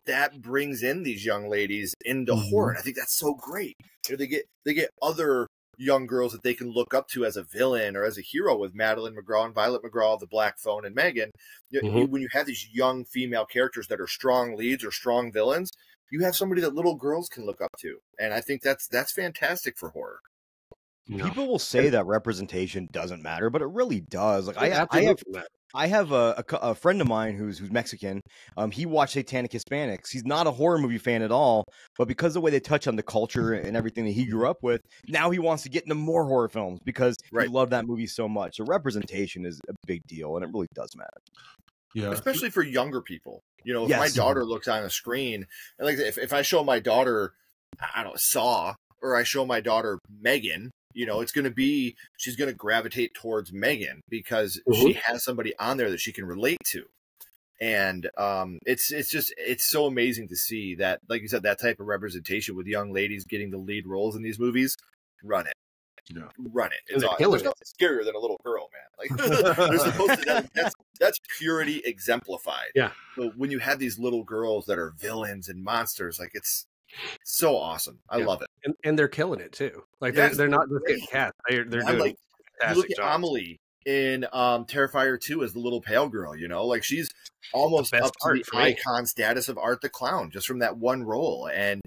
that brings in these young ladies into horror. And I think that's so great. They get other young girls that they can look up to as a villain or as a hero, with Madeline McGraw and Violet McGraw, the Black Phone, and Megan. When you have these young female characters that are strong leads or strong villains, you have somebody that little girls can look up to. And I think that's fantastic for horror. People will say that representation doesn't matter, but it really does. Like, I have a friend of mine who's Mexican. He watched Satanic Hispanics. He's not a horror movie fan at all, but because of the way they touch on the culture and everything that he grew up with, now he wants to get into more horror films because he loved that movie so much. So representation is a big deal, and it really does matter. Yeah, especially for younger people. If my daughter looks on a screen, and like if I show my daughter, I don't know, Saw, or I show my daughter Megan, it's going to be, she's going to gravitate towards Megan because she has somebody on there that she can relate to. And it's so amazing to see that, like you said, that type of representation with young ladies getting the lead roles in these movies. Run it. Run it. It's awesome. There's nothing scarier than a little girl, man. Like, they're supposed to, that's purity exemplified. Yeah. So when you have these little girls that are villains and monsters, like, it's so awesome. I love it. And they're killing it too. Like, they're not just getting cast. They're doing like, fantastic you look at job. Amelie in Terrifier 2 as the little pale girl, like she's almost up to the icon status of Art the Clown just from that one role. And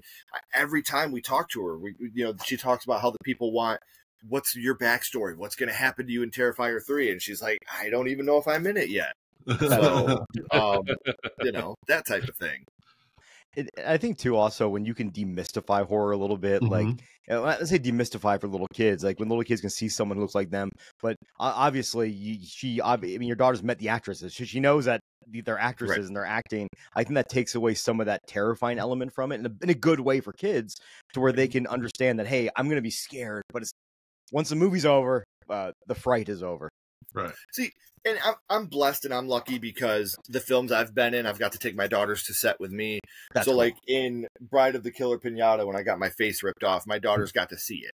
every time we talk to her, she talks about how the people want, what's your backstory? What's going to happen to you in Terrifier 3? And she's like, I don't even know if I'm in it yet. So, that type of thing. I think too, also, when you can demystify horror a little bit, like, let's say demystify for little kids, like when little kids can see someone who looks like them, but obviously your daughter's met the actresses. She knows that they're actresses and they're acting. I think that takes away some of that terrifying element from it in a good way for kids, to where they can understand that, hey, I'm going to be scared, but once the movie's over, the fright is over. Right. See, and I'm blessed and I'm lucky because the films I've been in, I've got to take my daughters to set with me. That's so cool. like in Bride of the Killer Pinata, when I got my face ripped off, my daughters got to see it,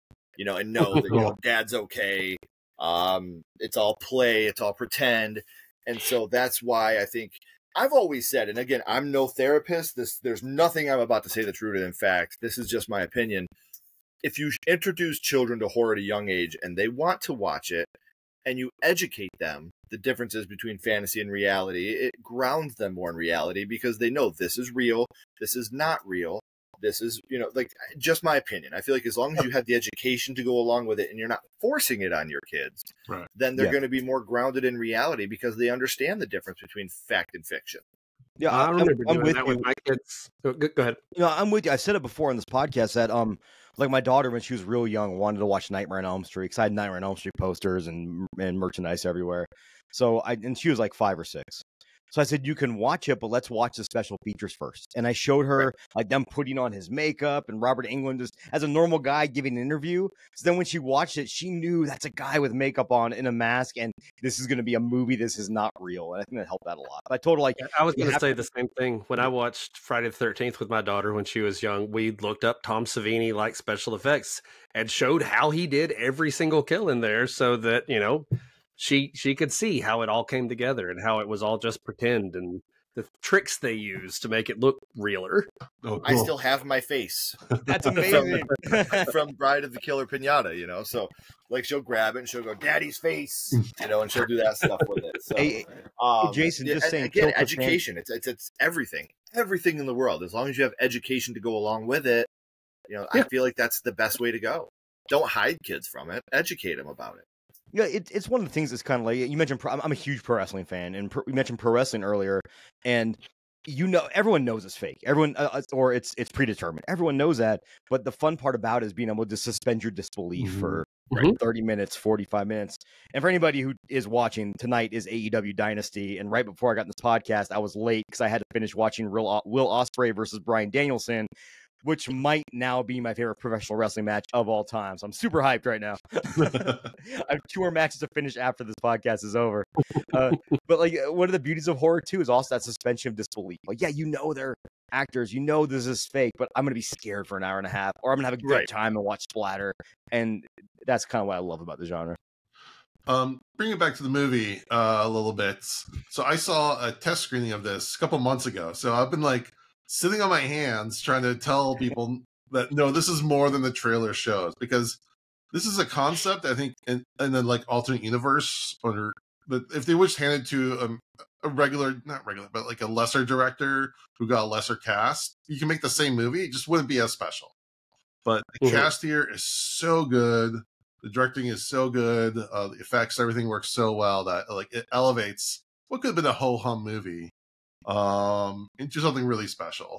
and know that Dad's okay. It's all play, it's all pretend, and so that's why I think I've always said, and again, I'm no therapist. There's nothing I'm about to say that's rooted in fact. This is just my opinion. If you introduce children to horror at a young age and they want to watch it, and you educate them the differences between fantasy and reality, it grounds them more in reality because they know this is real, this is not real, this is, like, just my opinion. I feel like as long as you have the education to go along with it and you're not forcing it on your kids, right, then they're going to be more grounded in reality because they understand the difference between fact and fiction. Yeah, I remember doing that with my kids. Go ahead. I'm with you. I said it before on this podcast that like my daughter, when she was real young, wanted to watch Nightmare on Elm Street because I had Nightmare on Elm Street posters and merchandise everywhere. And she was like 5 or 6. So I said, you can watch it, but let's watch the special features first. And I showed her like them putting on his makeup and Robert Englund just as a normal guy giving an interview. So then when she watched it, she knew that's a guy with makeup on in a mask, and this is going to be a movie. This is not real. And I think that helped out a lot. But I told her, like, I was going to say the same thing. When I watched Friday the 13th with my daughter when she was young, we looked up Tom Savini like special effects and showed how he did every single kill in there so that, she could see how it all came together and how it was all just pretend and the tricks they used to make it look realer. Oh, cool. I still have my face. That's amazing. from Bride of the Killer Pinata, so like she'll grab it and she'll go, Daddy's face, and she'll do that stuff with it. So, hey, Jason, just saying, again, education. It's everything in the world. As long as you have education to go along with it, I feel like that's the best way to go. Don't hide kids from it. Educate them about it. Yeah, it's one of the things that's kind of like you mentioned. I'm a huge pro wrestling fan, and you mentioned pro wrestling earlier, and everyone knows it's fake. Everyone, or it's predetermined. Everyone knows that. But the fun part about it is being able to suspend your disbelief for 30 minutes, 45 minutes. And for anybody who is watching, tonight is AEW Dynasty, and right before I got in this podcast, I was late because I had to finish watching Will Ospreay versus Bryan Danielson, which might now be my favorite professional wrestling match of all time. So I'm super hyped right now. I have 2 more matches to finish after this podcast is over. But like one of the beauties of horror too is also that suspension of disbelief. Like, yeah, they're actors, this is fake, but I'm going to be scared for an hour and a half, or I'm going to have a good time and watch splatter. And that's kind of what I love about the genre. Bring it back to the movie a little bit. So I saw a test screening of this a couple months ago. So I've been like sitting on my hands trying to tell people that no, this is more than the trailer shows, because this is a concept I think in then like alternate universe, or but if they just handed to a not regular, but like a lesser director who got a lesser cast, you can make the same movie. It just wouldn't be as special. But the cast here is so good. The directing is so good. The effects, everything works so well that like it elevates what could have been a ho-hum movie into something really special.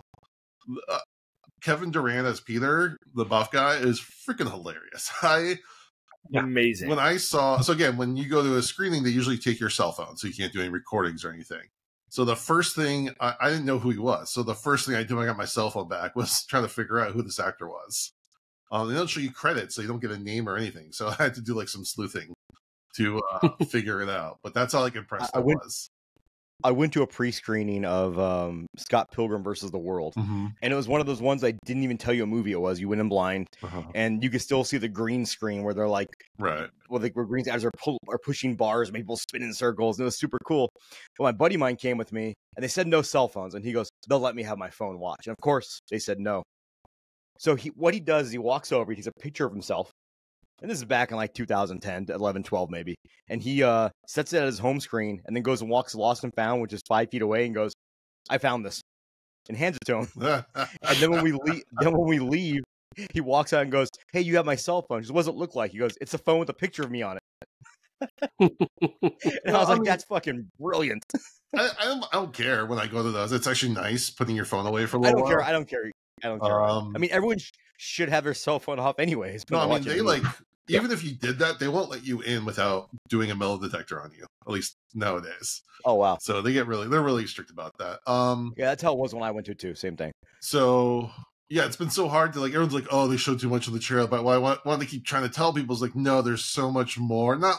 Kevin Durant as Peter, the buff guy, is freaking hilarious. Amazing. When I saw, so again, when you go to a screening, they usually take your cell phone, so you can't do any recordings or anything. So the first thing, I didn't know who he was. So the first thing I did when I got my cell phone back was trying to figure out who this actor was. They don't show you credits, so you don't get a name or anything. So I had to do like some sleuthing to figure it out. But that's how like impressed I was. I went to a pre-screening of Scott Pilgrim versus the World, and it was one of those ones I didn't even tell you a movie it was. You went in blind, and you could still see the green screen where they're like, where green actors are pushing bars, and people spin in circles, and it was super cool. But my buddy of mine came with me, and they said no cell phones, and he goes, they'll let me have my phone watch. And of course, they said no. So what he does is he walks over, he takes a picture of himself, and this is back in like 2010, 11, 12 maybe. And he sets it at his home screen and then goes and walks Lost and Found, which is 5 feet away, and goes, I found this, and hands it to him. And then when we leave, he walks out and goes, hey, you have my cell phone. He goes, what does it look like? He goes, it's a phone with a picture of me on it. And I was like, that's fucking brilliant. I don't care when I go to those. It's actually nice putting your phone away for a little while. I don't care. I mean, everyone should have their cell phone off anyways. No, I mean, they like, even if you did that, they won't let you in without doing a metal detector on you, at least nowadays. Oh, wow. So they're really strict about that. Yeah, that's how it was when I went to too. Same thing. So yeah, it's been so hard to like, everyone's like, oh, they showed too much of the trailer, but what I want to keep trying to tell people is like, no, there's so much more. Not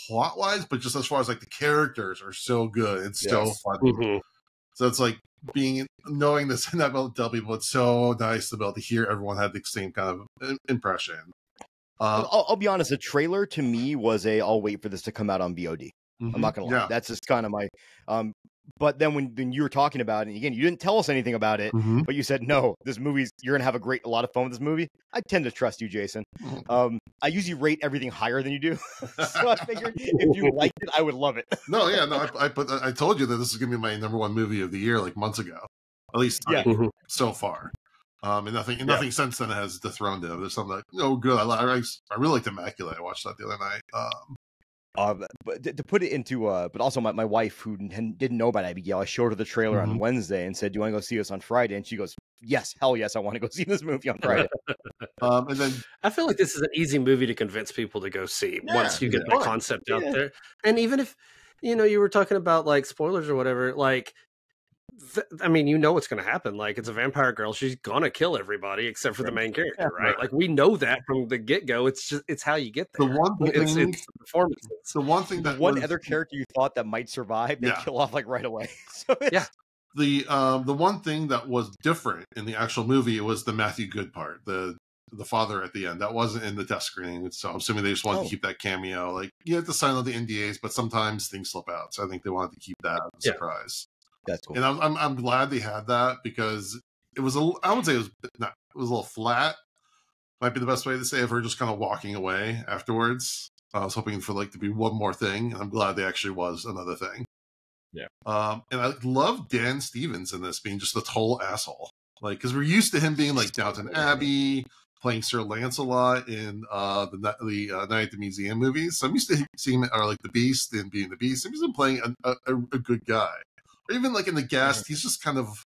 plot wise, but just as far as like the characters are so good. It's so Yes. funny. Mm-hmm. So it's like knowing this and not able to tell people, it's so nice to be able to hear everyone had the same kind of impression. I'll be honest, the trailer to me was I'll wait for this to come out on VOD. I'm not gonna lie. Yeah. That's just kind of my but then when you were talking about it, and again, you didn't tell us anything about it, Mhm. but you said no, this movie's you're gonna have a lot of fun with this movie. I tend to trust you, Jason. I usually rate everything higher than you do. So I figured if you liked it, I would love it. No, yeah, no, I told you that this is gonna be my number one movie of the year like months ago. At least Yeah. so far. And nothing since then has dethroned it. There's something like, oh, good. I really liked Immaculate. I watched that the other night. But to put it into, but also my wife who didn't know about Abigail, I showed her the trailer on Wednesday and said, "Do you want to go see us on Friday?" And she goes, "Yes, hell yes, I want to go see this movie on Friday." And then I feel like this is an easy movie to convince people to go see once you get the concept out there. And even if, you were talking about like spoilers or whatever, like, I mean, what's going to happen. Like, it's a vampire girl. She's going to kill everybody except for the main character, right? Like, we know that from the get-go. It's how you get there. the one thing, it's the performances. the one thing that one other character you thought that might survive, they kill off like right away. So the one thing that was different in the actual movie was the Matthew Good part, the father at the end. That wasn't in the test screening, so I'm assuming they just wanted to keep that cameo. Like, you have to sign all the NDAs, but sometimes things slip out. So I think they wanted to keep that as a surprise. That's cool. And I'm glad they had that because it was I would say it was a little flat. Might be the best way to say, of her just kind of walking away afterwards. I was hoping for like to be one more thing, and I'm glad they actually was another thing. Yeah. And I love Dan Stevens in this being just a total asshole. Like, because we're used to him being like Downton Abbey, playing Sir Lancelot in the Night at the Museum movies. So I'm used to seeing him, or like the Beast and being the Beast. I'm used to him playing a good guy. Or even like in The Guest, he's just kind of,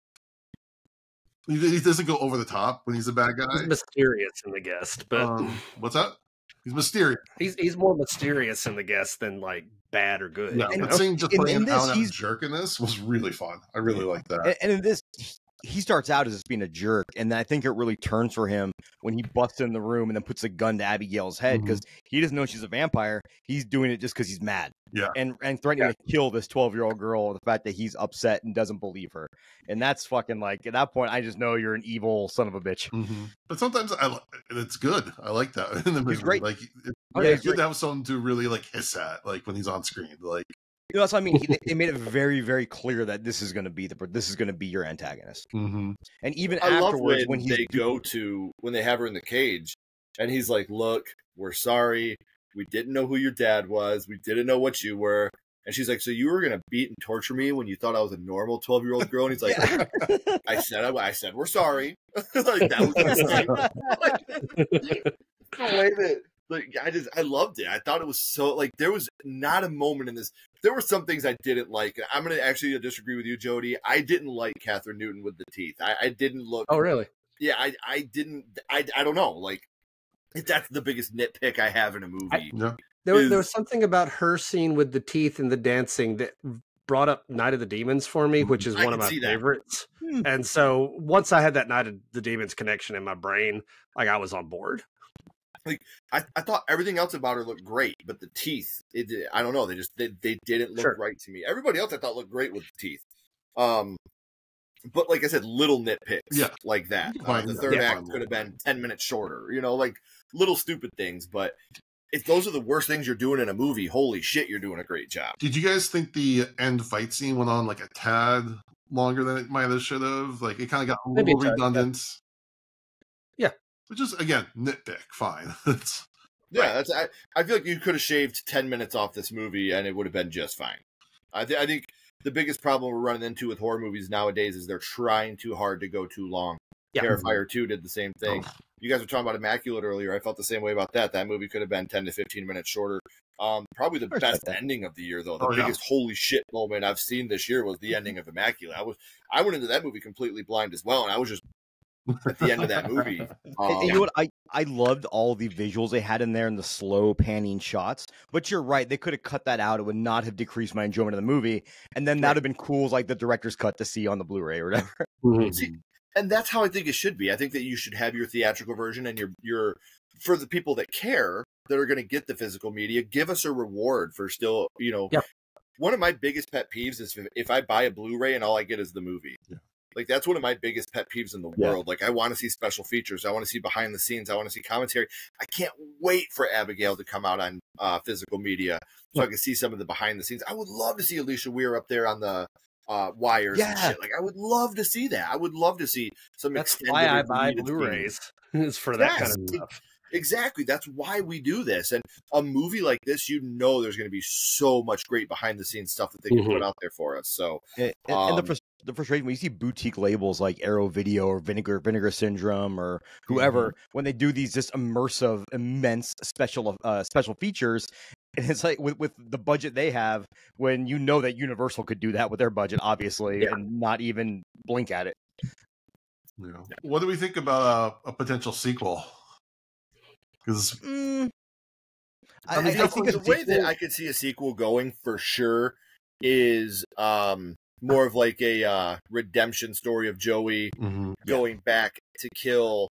he doesn't go over the top when he's a bad guy. He's mysterious in The Guest, but what's that? He's mysterious. He's more mysterious in The Guest than like bad or good. Yeah, but seeing just playing an out jerk in this was really fun. I really liked that. And in this, he starts out as just being a jerk, and I think it really turns for him when he busts in the room and then puts a gun to Abigail's head because he doesn't know she's a vampire. He's doing it just because he's mad. Yeah, and threatening to kill this 12-year-old girl. The fact that he's upset and doesn't believe her, and that's fucking like at that point, I just know you're an evil son of a bitch. But sometimes it's good. I like that in the movie. He's great. Like, it's good to have someone to really like hiss at, like when he's on screen. Like, that's what I mean. They made it very, very clear that this is going to be your antagonist. And even afterwards, when when they have her in the cage, and he's like, "Look, we're sorry. We didn't know who your dad was. We didn't know what you were." And she's like, "So you were going to beat and torture me when you thought I was a normal 12-year-old girl?" And he's like, I said, we're sorry. Like, that was the Like, I loved it. I thought it was so, like, there was not a moment in this. There were some things I didn't like. I'm going to actually disagree with you, Jody. I didn't like Catherine Newton with the teeth. I didn't look. Oh, really? Yeah, I didn't. I don't know. Like, that's the biggest nitpick I have in a movie. There was something about her scene with the teeth and the dancing that brought up Night of the Demons for me, which is one of my favorites. And so once I had that Night of the Demons connection in my brain, like, I was on board. Like, I thought everything else about her looked great, but the teeth, I don't know, they didn't look right to me. Everybody else I thought looked great with the teeth. But like I said, little nitpicks like that. The third act could have been 10 minutes shorter, like little stupid things. But if those are the worst things you're doing in a movie, holy shit, you're doing a great job. Did you guys think the end fight scene went on like a tad longer than it might have should have? Like, it kind of got a little redundant. Yeah. Which is, again, nitpick, fine. I feel like you could have shaved 10 minutes off this movie and it would have been just fine. I think the biggest problem we're running into with horror movies nowadays is they're trying too hard to go too long. Yeah. Terrifier 2 did the same thing. You guys were talking about Immaculate earlier. I felt the same way about that. That movie could have been 10 to 15 minutes shorter. Probably the best ending of the year, though. The biggest holy shit moment I've seen this year was the ending of Immaculate. I went into that movie completely blind as well, and I was just at the end of that movie. And you know what? I loved all the visuals they had in there and the slow panning shots. But you're right. They could have cut that out. It would not have decreased my enjoyment of the movie. And then that would have been cool as like the director's cut to see on the Blu-ray or whatever. See, and that's how I think it should be. I think that you should have your theatrical version and your for the people that care, that are going to get the physical media, give us a reward for still, Yep. One of my biggest pet peeves is if I buy a Blu-ray and all I get is the movie. Yeah. Like, that's one of my biggest pet peeves in the world. Like, I want to see special features. I want to see behind the scenes. I want to see commentary. I can't wait for Abigail to come out on physical media so I can see some of the behind the scenes. I would love to see Alicia Weir up there on the wires and shit. Like, I would love to see that. I would love to see some That's extended why I or buy deleted Blu-rays. scenes. Is for that kind of stuff. Exactly. That's why we do this. And a movie like this, there's going to be so much great behind the scenes stuff that they can put out there for us. So, and the frustration when you see boutique labels like Arrow Video or Vinegar Syndrome or whoever, when they do these just immersive, immense special features, and it's like with the budget they have, when that Universal could do that with their budget, obviously, and not even blink at it. Yeah. What do we think about a potential sequel? Because I think the way that I could see a sequel going for sure is more of like a redemption story of Joey going back to kill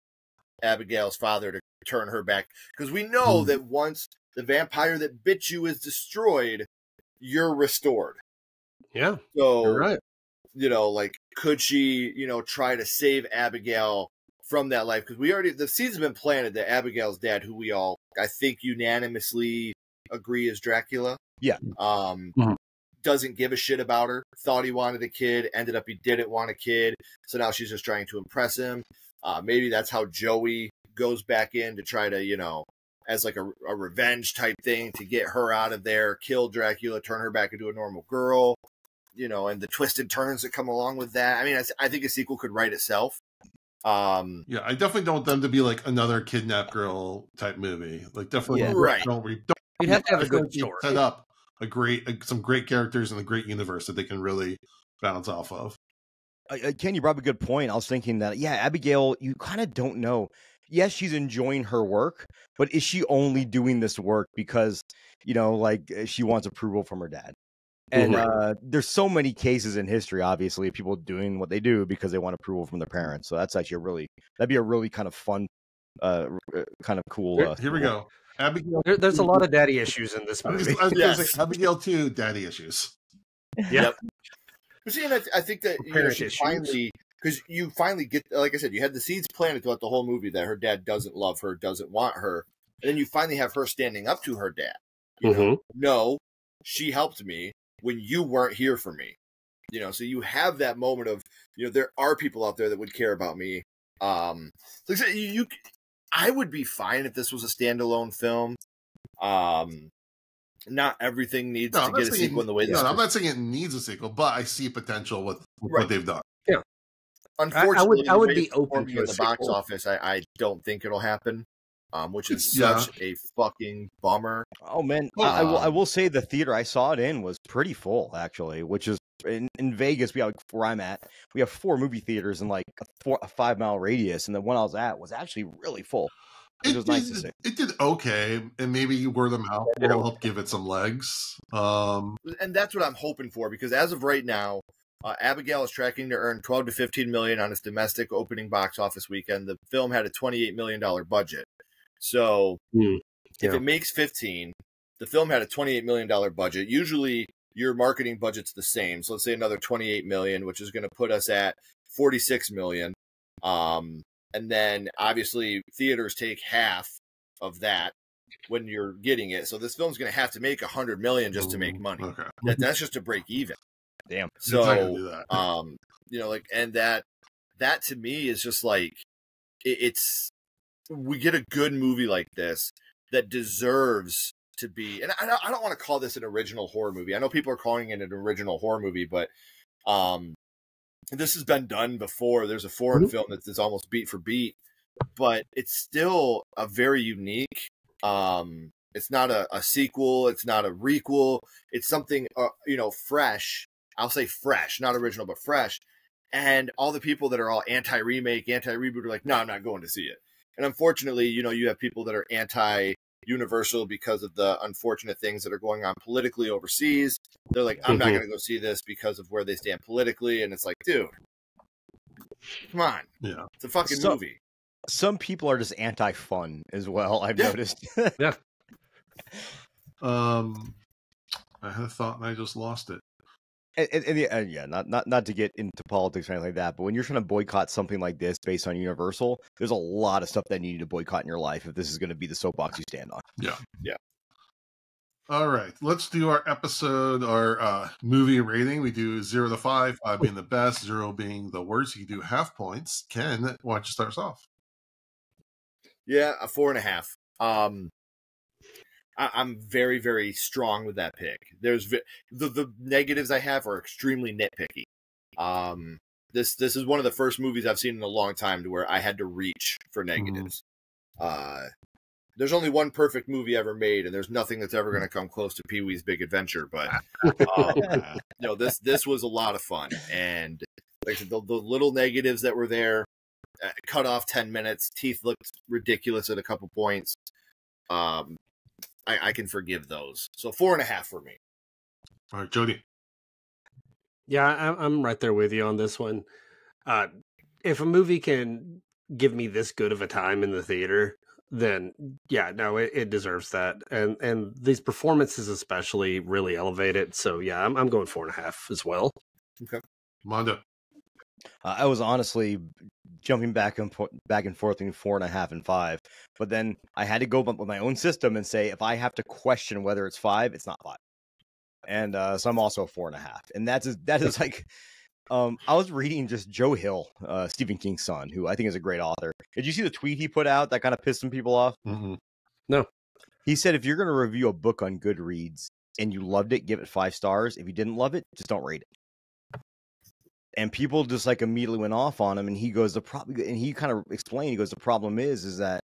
Abigail's father to turn her back. Because we know that once the vampire that bit you is destroyed, you're restored. Yeah. So, you're right. Like, could she, try to save Abigail from that life? Because the seeds have been planted that Abigail's dad, who we all, I think, unanimously agree is Dracula. Yeah. Doesn't give a shit about her. Thought he wanted a kid. Ended up he didn't want a kid. So now she's just trying to impress him. Maybe that's how Joey goes back in to try to, as like a revenge type thing to get her out of there, kill Dracula, turn her back into a normal girl, and the twisted turns that come along with that. I mean, I think a sequel could write itself. I definitely don't want them to be like another kidnap girl type movie. Like, definitely right. You'd have to have a good story. Set up some great characters in a great universe that they can really bounce off of. Ken, you brought up a good point. I was thinking that, Abigail, you kind of don't know. Yes, she's enjoying her work, but is she only doing this work because, she wants approval from her dad? And there's so many cases in history, obviously, of people doing what they do because they want approval from their parents. So that's actually that'd be a really kind of fun, kind of cool. Here we go. Abigail. There's a lot of daddy issues in this movie. Abigail 2, daddy issues. Yep. See, and I think that because you finally get, like I said, you had the seeds planted throughout the whole movie that her dad doesn't love her, doesn't want her, and then you finally have her standing up to her dad. No, she helped me when you weren't here for me. So you have that moment of, there are people out there that would care about me. Like I said, I would be fine if this was a standalone film. Not everything needs to get a sequel in the way. I'm not saying it needs a sequel, but I see potential with what they've done. Yeah, unfortunately, I would be open to the box office. I don't think it'll happen. Which is such a fucking bummer. Oh man, I will say the theater I saw it in was pretty full, actually. Which is in Vegas, where I'm at, we have 4 movie theaters in like a 5-mile radius, and the one I was at was actually really full. It was nice to see. It did okay, and maybe word of mouth will help give it some legs. And that's what I'm hoping for, because as of right now, Abigail is tracking to earn $12 to $15 million on its domestic opening box office weekend. The film had a $28 million budget. So if it makes 15, the film had a $28 million budget. Usually your marketing budget's the same. So let's say another $28 million, which is going to put us at $46 million. And then obviously theaters take half of that when you're getting it. So this film's going to have to make $100 million just to make money. Okay. That's just to break even. Damn. So, and that to me is just like, we get a good movie like this that deserves to be, and I don't want to call this an original horror movie. I know people are calling it an original horror movie, but this has been done before. There's a foreign film that's almost beat for beat, but it's still a very unique. It's not a sequel. It's not a requel. It's something, fresh. I'll say fresh, not original, but fresh. And all the people that are all anti-remake, anti-reboot are like, no, I'm not going to see it. And unfortunately, you have people that are anti-Universal because of the unfortunate things that are going on politically overseas. They're like, I'm not going to go see this because of where they stand politically. And it's like, dude, come on. Yeah. It's a fucking movie. Some people are just anti-fun as well. I've noticed. Yeah. I had a thought and I just lost it. Yeah, not to get into politics or anything like that, but when you're trying to boycott something like this based on Universal, there's a lot of stuff that you need to boycott in your life if this is going to be the soapbox you stand on. Yeah. Yeah. All right, let's do our episode, our movie rating. We do 0 to 5, 5 being the best, 0 being the worst. You can do half points. Ken, why don't you start us off? Yeah, a 4.5. I'm very, very strong with that pick. There's the negatives I have are extremely nitpicky. This is one of the first movies I've seen in a long time to where I had to reach for negatives. There's only one perfect movie ever made, and there's nothing that's ever going to come close to Pee-wee's Big Adventure. But this was a lot of fun, and like I said, the little negatives that were there, cut off 10 minutes, teeth looked ridiculous at a couple points. I can forgive those. So 4.5 for me. All right, Jody. Yeah, I'm right there with you on this one. If a movie can give me this good of a time in the theater, then yeah, no, it deserves that. And these performances especially really elevate it. So yeah, I'm going 4.5 as well. Okay. Mondo. I was honestly jumping back and forth between 4.5 and 5, but then I had to go with my own system and say if I have to question whether it's 5, it's not 5, and so I'm also 4.5, and that is like, I was reading just Joe Hill, Stephen King's son, who I think is a great author. Did you see the tweet he put out that kind of pissed some people off? Mm-hmm. No. He said if you're going to review a book on Goodreads and you loved it, give it 5 stars. If you didn't love it, just don't rate it. And people just like immediately went off on him, and he goes, and he kind of explained, he goes, the problem is that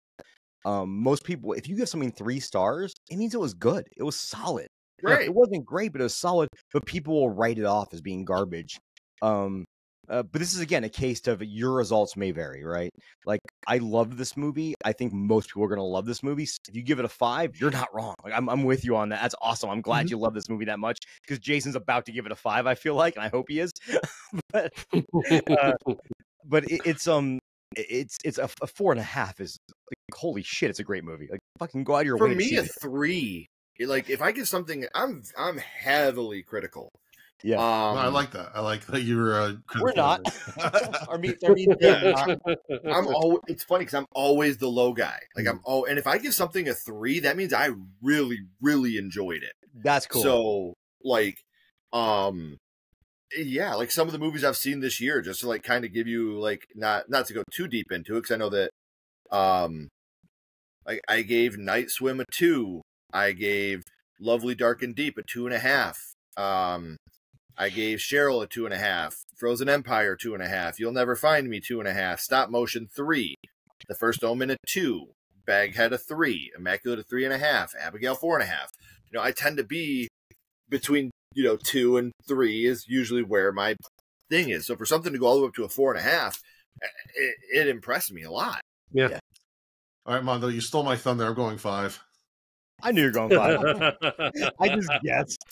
most people, if you give something 3 stars, it means it was good. It was solid. Right. It wasn't great, but it was solid, but people will write it off as being garbage. But this is, again, a case of your results may vary, right? Like, I loved this movie. I think most people are going to love this movie. If you give it a 5, you're not wrong. Like, I'm with you on that. That's awesome. I'm glad you love this movie that much, because Jason's about to give it a 5, I feel like, and I hope he is. but it's a 4.5 is like, holy shit, it's a great movie. Like, fucking go out of your way. For me, a 3. Like, if I give something, I'm heavily critical. Yeah, No, I like that. I like that you were. we're not. Yeah. It's funny because I'm always the low guy. Like and if I give something a 3, that means I really, really enjoyed it. That's cool. So like, yeah, like some of the movies I've seen this year, just to like kind of give you like not to go too deep into it, because I know that like I gave Night Swim a 2. I gave Lovely Dark and Deep a 2.5. I gave Cheryl a 2.5, Frozen Empire 2.5, You'll Never Find Me 2.5, Stop Motion 3, The First Omen a 2, Baghead a 3, Immaculate a 3.5, Abigail 4.5. You know, I tend to be between 2 and 3 is usually where my thing is. So for something to go all the way up to a 4.5, it impressed me a lot. Yeah. All right, Mondo, you stole my thunder. I'm going 5. I knew you were going 5. I just guessed.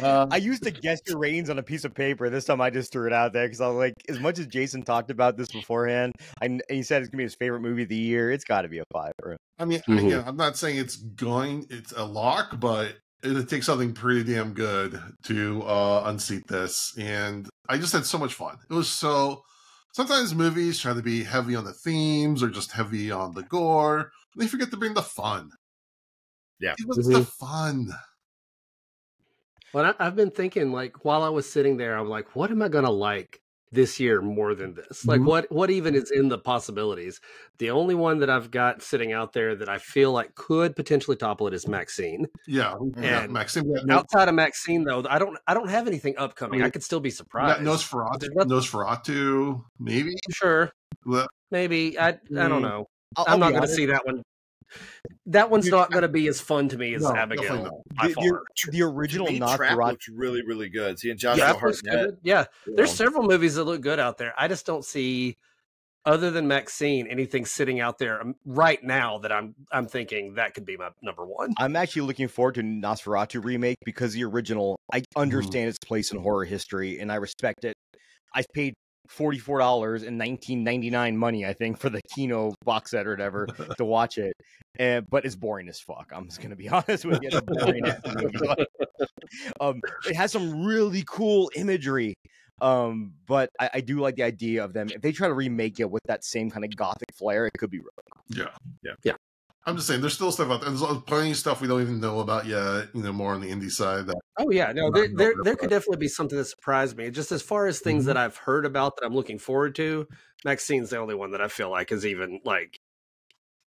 I used to guess your ratings on a piece of paper. This time I just threw it out there because I was like, as much as Jason talked about this beforehand, and he said it's going to be his favorite movie of the year, it's got to be a 5 for him. I mean, I'm not saying it's a lock, but it takes something pretty damn good to unseat this. And I just had so much fun. It was so... Sometimes movies try to be heavy on the themes or just heavy on the gore. They forget to bring the fun. Yeah. It was the fun. Well, I've been thinking, like, while I was sitting there, I'm like, what am I going to like this year more than this? Like, what even is in the possibilities? The only one that I've got sitting out there that I feel like could potentially topple it is Maxine. Yeah. And Maxine. outside of Maxine, though, I don't have anything upcoming. I could still be surprised. Nosferatu, maybe? Sure. Well, maybe. I don't know. I'll I'm not be going to honest. see that one. That one's not going to be as fun to me as Abigail. By far. The original Trap Nosferatu looks really, really good. Seeing Joshua Hartnett. Yeah, there's several movies that look good out there. I just don't see, other than Maxine, anything sitting out there right now that I'm thinking that could be my number 1. I'm actually looking forward to Nosferatu remake because the original, I understand its place in horror history and I respect it. I paid $44 in 1999 money, I think, for the Kino box set or whatever to watch it. But it's boring as fuck. I'm just gonna be honest with you. It's a boring ass movie. It has some really cool imagery. But I do like the idea of them. If they try to remake it with that same kind of gothic flair, it could be really Yeah. Yeah. I'm just saying, there's still stuff out there. There's plenty of stuff we don't even know about yet. More on the indie side. Oh yeah, no, there could definitely be something that surprised me. Just as far as things that I've heard about that I'm looking forward to, Maxine's the only one that I feel like is even like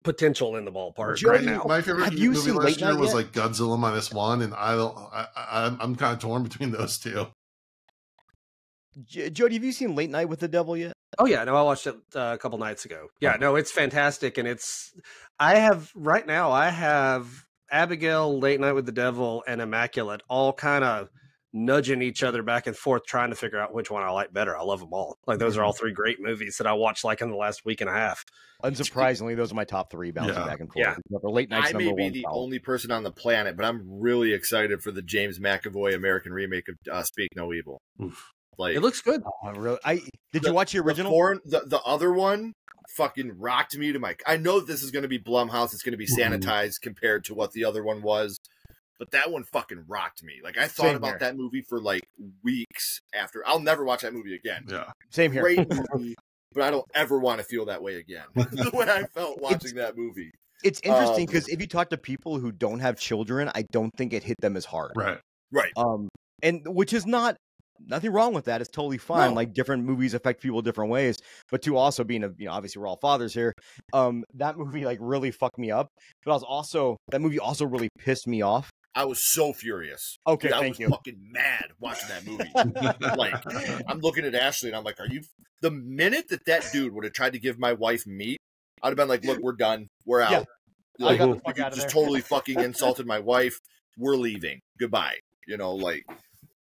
potential in the ballpark right now. My favorite movie last year was like Godzilla -1, and I'm kind of torn between those two. Jody, have you seen Late Night with the Devil yet? Oh yeah, no, I watched it a couple nights ago. Yeah, no, it's fantastic, and I have Abigail, Late Night with the Devil, and Immaculate all kind of nudging each other back and forth, trying to figure out which one I like better. I love them all. Like those are all three great movies that I watched like in the last week and a half. Unsurprisingly, those are my top three, bouncing back and forth. Yeah. Late Night's I may be the only person on the planet, but I'm really excited for the James McAvoy American remake of Speak No Evil. Oof. Like, it looks good. Did you watch the original? The other one fucking rocked me to my. I know this is going to be Blumhouse. It's going to be sanitized compared to what the other one was, but that one fucking rocked me. Like I thought about that movie for like weeks after. I'll never watch that movie again. Yeah, same here. Great movie, but I don't ever want to feel that way again. The way I felt watching that movie. It's interesting because if you talk to people who don't have children, I don't think it hit them as hard. Right. And which is nothing wrong with that. It's totally fine. No. Like different movies affect people different ways. But to also being obviously we're all fathers here. That movie like really fucked me up. But that movie also really pissed me off. I was so furious. Okay, dude, thank you. I was fucking mad watching that movie. Like, I'm looking at Ashley and I'm like, the minute that dude would have tried to give my wife meat, I'd have been like, look, we're done. We're out. Yeah. Like, I got the fuck out of just there. totally fucking insulted my wife. We're leaving. Goodbye.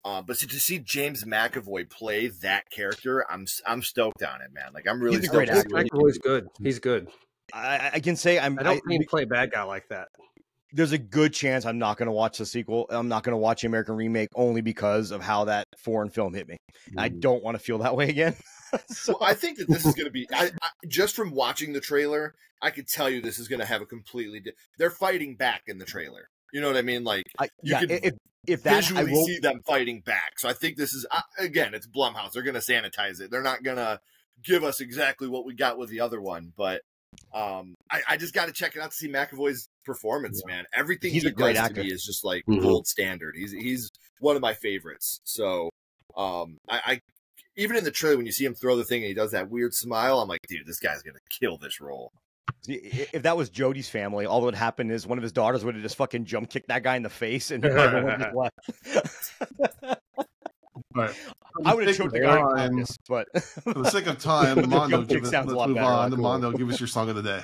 But to see James McAvoy play that character, I'm stoked on it, man. Like I'm really stoked. McAvoy's good. He's good. I can say I don't think he play a bad guy like that. There's a good chance I'm not going to watch the sequel. I'm not going to watch the American remake only because of how that foreign film hit me. I don't want to feel that way again. So I think that this is going to be just from watching the trailer, I could tell you this is going to have a completely. They're fighting back in the trailer. You know what I mean? Like you can if that visually see them fighting back. So I think this is again, it's Blumhouse. They're going to sanitize it. They're not going to give us exactly what we got with the other one, but I just got to check it out to see McAvoy's performance, man. Everything he's he a great does actor. to me is just like gold standard. He's one of my favorites. So I even in the trailer when you see him throw the thing and he does that weird smile, I'm like, dude, this guy's gonna kill this role. If that was Jody's family, all that would happen is one of his daughters would have just fucking jump kicked that guy in the face and everyone just left. Right. I would have choked the guy in practice, but for the sake of time, Mondo, let's move on. Cool. Mondo, give us your song of the day.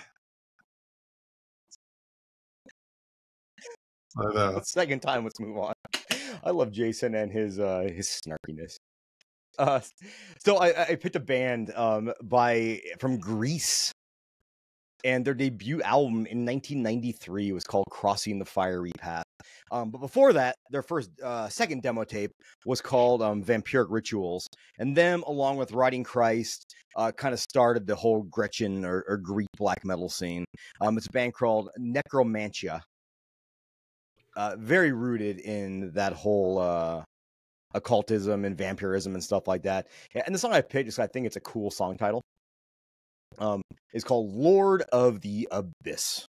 Second time, let's move on. I love Jason and his snarkiness. So I picked a band from Greece, and their debut album in 1993 was called Crossing the Fiery Path. But before that, their second demo tape was called Vampiric Rituals, and them along with Riding Christ kind of started the whole Gretchen or Greek black metal scene. It's a band called Necromantia. Very rooted in that whole occultism and vampirism and stuff like that. And the song I picked, just I think it's a cool song title. It's called Lord of the Abyss,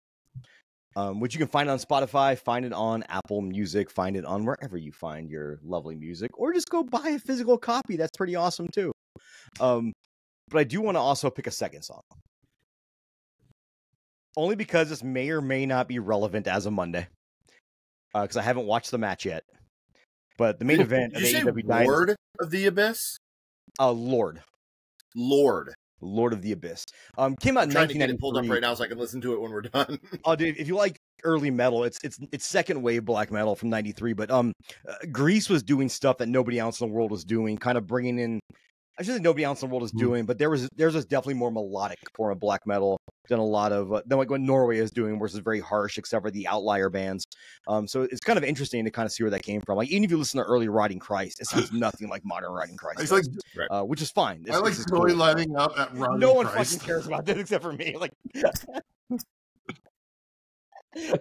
which you can find on Spotify, find it on Apple Music, find it on wherever you find your lovely music, or just go buy a physical copy. That's pretty awesome too. But I do want to also pick a second song. Only because this may or may not be relevant as of Monday. Because I haven't watched the match yet. But the main event of the AEW Dynasty. Lord of the Abyss? Lord of the Abyss. Came out in 1993. Trying to get it pulled up right now so I can listen to it when we're done. Oh, dude, if you like early metal, it's second wave black metal from 93. But Greece was doing stuff that nobody else in the world was doing, kind of bringing in. I shouldn't say nobody else in the world is doing, but there's definitely more melodic form of black metal done a lot of then like what Norway is doing, which is very harsh, except for the outlier bands. So it's kind of interesting to kind of see where that came from. Like even if you listen to early Riding Christ, it sounds nothing like modern Riding Christ. It's like, which is fine. I like Joy cool. lighting up at Riding No one Christ. fucking cares about this except for me. Like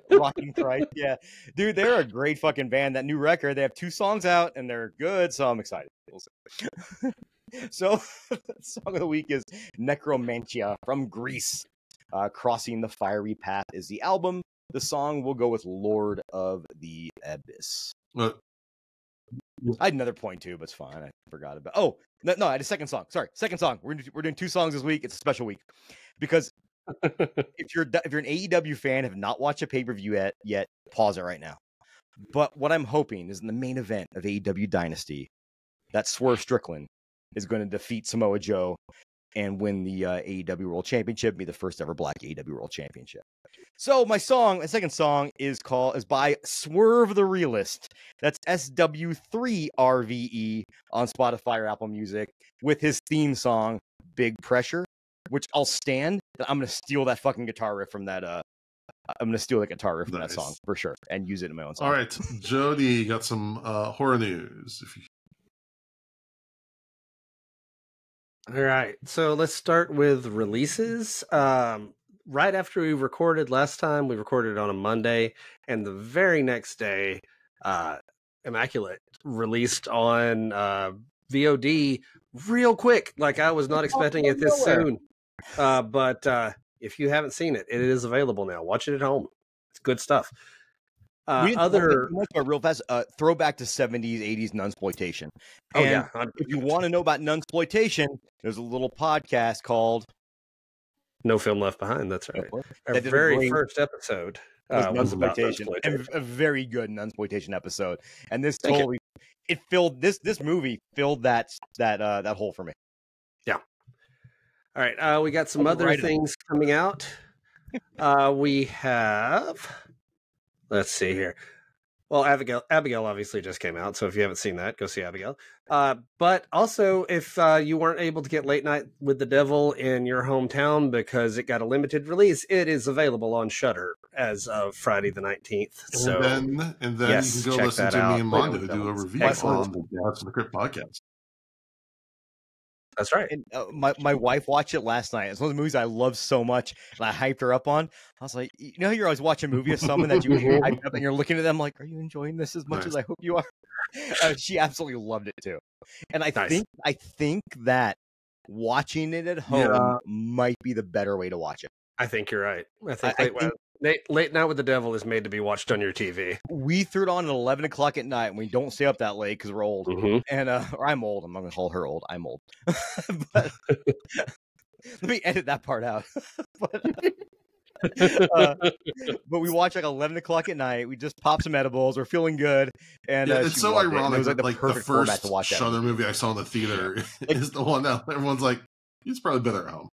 Riding Christ, yeah, dude, they're a great fucking band. That new record, they have 2 songs out and they're good, so I'm excited. We'll see. So, song of the week is Necromantia from Greece. Crossing the Fiery Path is the album. The song will go with Lord of the Abyss. I had another point too, but it's fine. I forgot about. Oh no, I had a second song. Sorry, second song. We're doing 2 songs this week. It's a special week because if you're an AEW fan, have not watched a pay-per-view yet, pause it right now. But what I'm hoping is in the main event of AEW Dynasty, that Swerve Strickland is going to defeat Samoa Joe and win the AEW World Championship, be the first ever Black AEW World Championship. So my second song is by Swerve the Realist. That's SW3RVE on Spotify or Apple Music with his theme song Big Pressure, which I'll stand. I'm going to steal that fucking guitar riff from that. I'm going to steal the guitar riff from that song for sure and use it in my own song. All right, Jody, got some horror news. All right, so let's start with releases. Right after we recorded last time, we recorded on a Monday, and the very next day, Immaculate released on VOD real quick. Like I was not expecting it this soon. But if you haven't seen it, it is available now. Watch it at home. It's good stuff. Real fast, throwback to 70s, 80s nunsploitation. Oh, yeah. If you want to know about nunsploitation, there's a little podcast called No Film Left Behind. That's right. Our very first episode was about nunsploitation. A very good nunsploitation episode. And this totally it filled this movie filled that hole for me. Yeah. All right. We got some other things coming out. We have. Let's see here. Well, Abigail obviously just came out, so if you haven't seen that, go see Abigail. But also, if you weren't able to get Late Night with the Devil in your hometown because it got a limited release, it is available on Shudder as of Friday the 19th. So, and then yes, you can go listen to me and Mondo do a review on the Crypt podcast. That's right. And my wife watched it last night. It's one of the movies I love so much, and I hyped her up on. I was like, you know how you're always watching a movie of someone that you hyped up, and you're looking at them like, are you enjoying this as much as I hope you are? She absolutely loved it too. And I think that watching it at home might be the better way to watch it. I think you're right. I think Late Night with the Devil is made to be watched on your TV. We threw it on at 11 o'clock at night, and we don't stay up that late because we're old. Mm-hmm. And or I'm old. I'm not going to call her old. I'm old. But let me edit that part out. But we watch like 11 o'clock at night. We just pop some edibles. We're feeling good. And it's so ironic. It was like the first Shudder movie I saw in the theater is the one that everyone's like, it's probably better at home.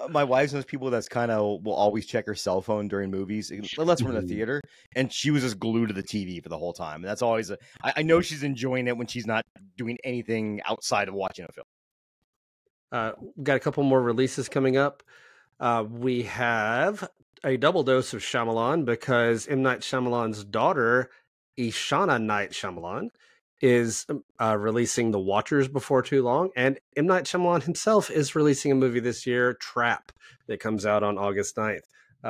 My wife's one of those people that's kind of will always check her cell phone during movies, unless we're in the theater, and she was just glued to the TV for the whole time. And that's always I know she's enjoying it when she's not doing anything outside of watching a film. We've got a couple more releases coming up. We have a double dose of Shyamalan because M. Night Shyamalan's daughter, Ishana Night Shyamalan, is releasing The Watchers before too long, and M. Night Shyamalan himself is releasing a movie this year, Trap, that comes out on August 9th.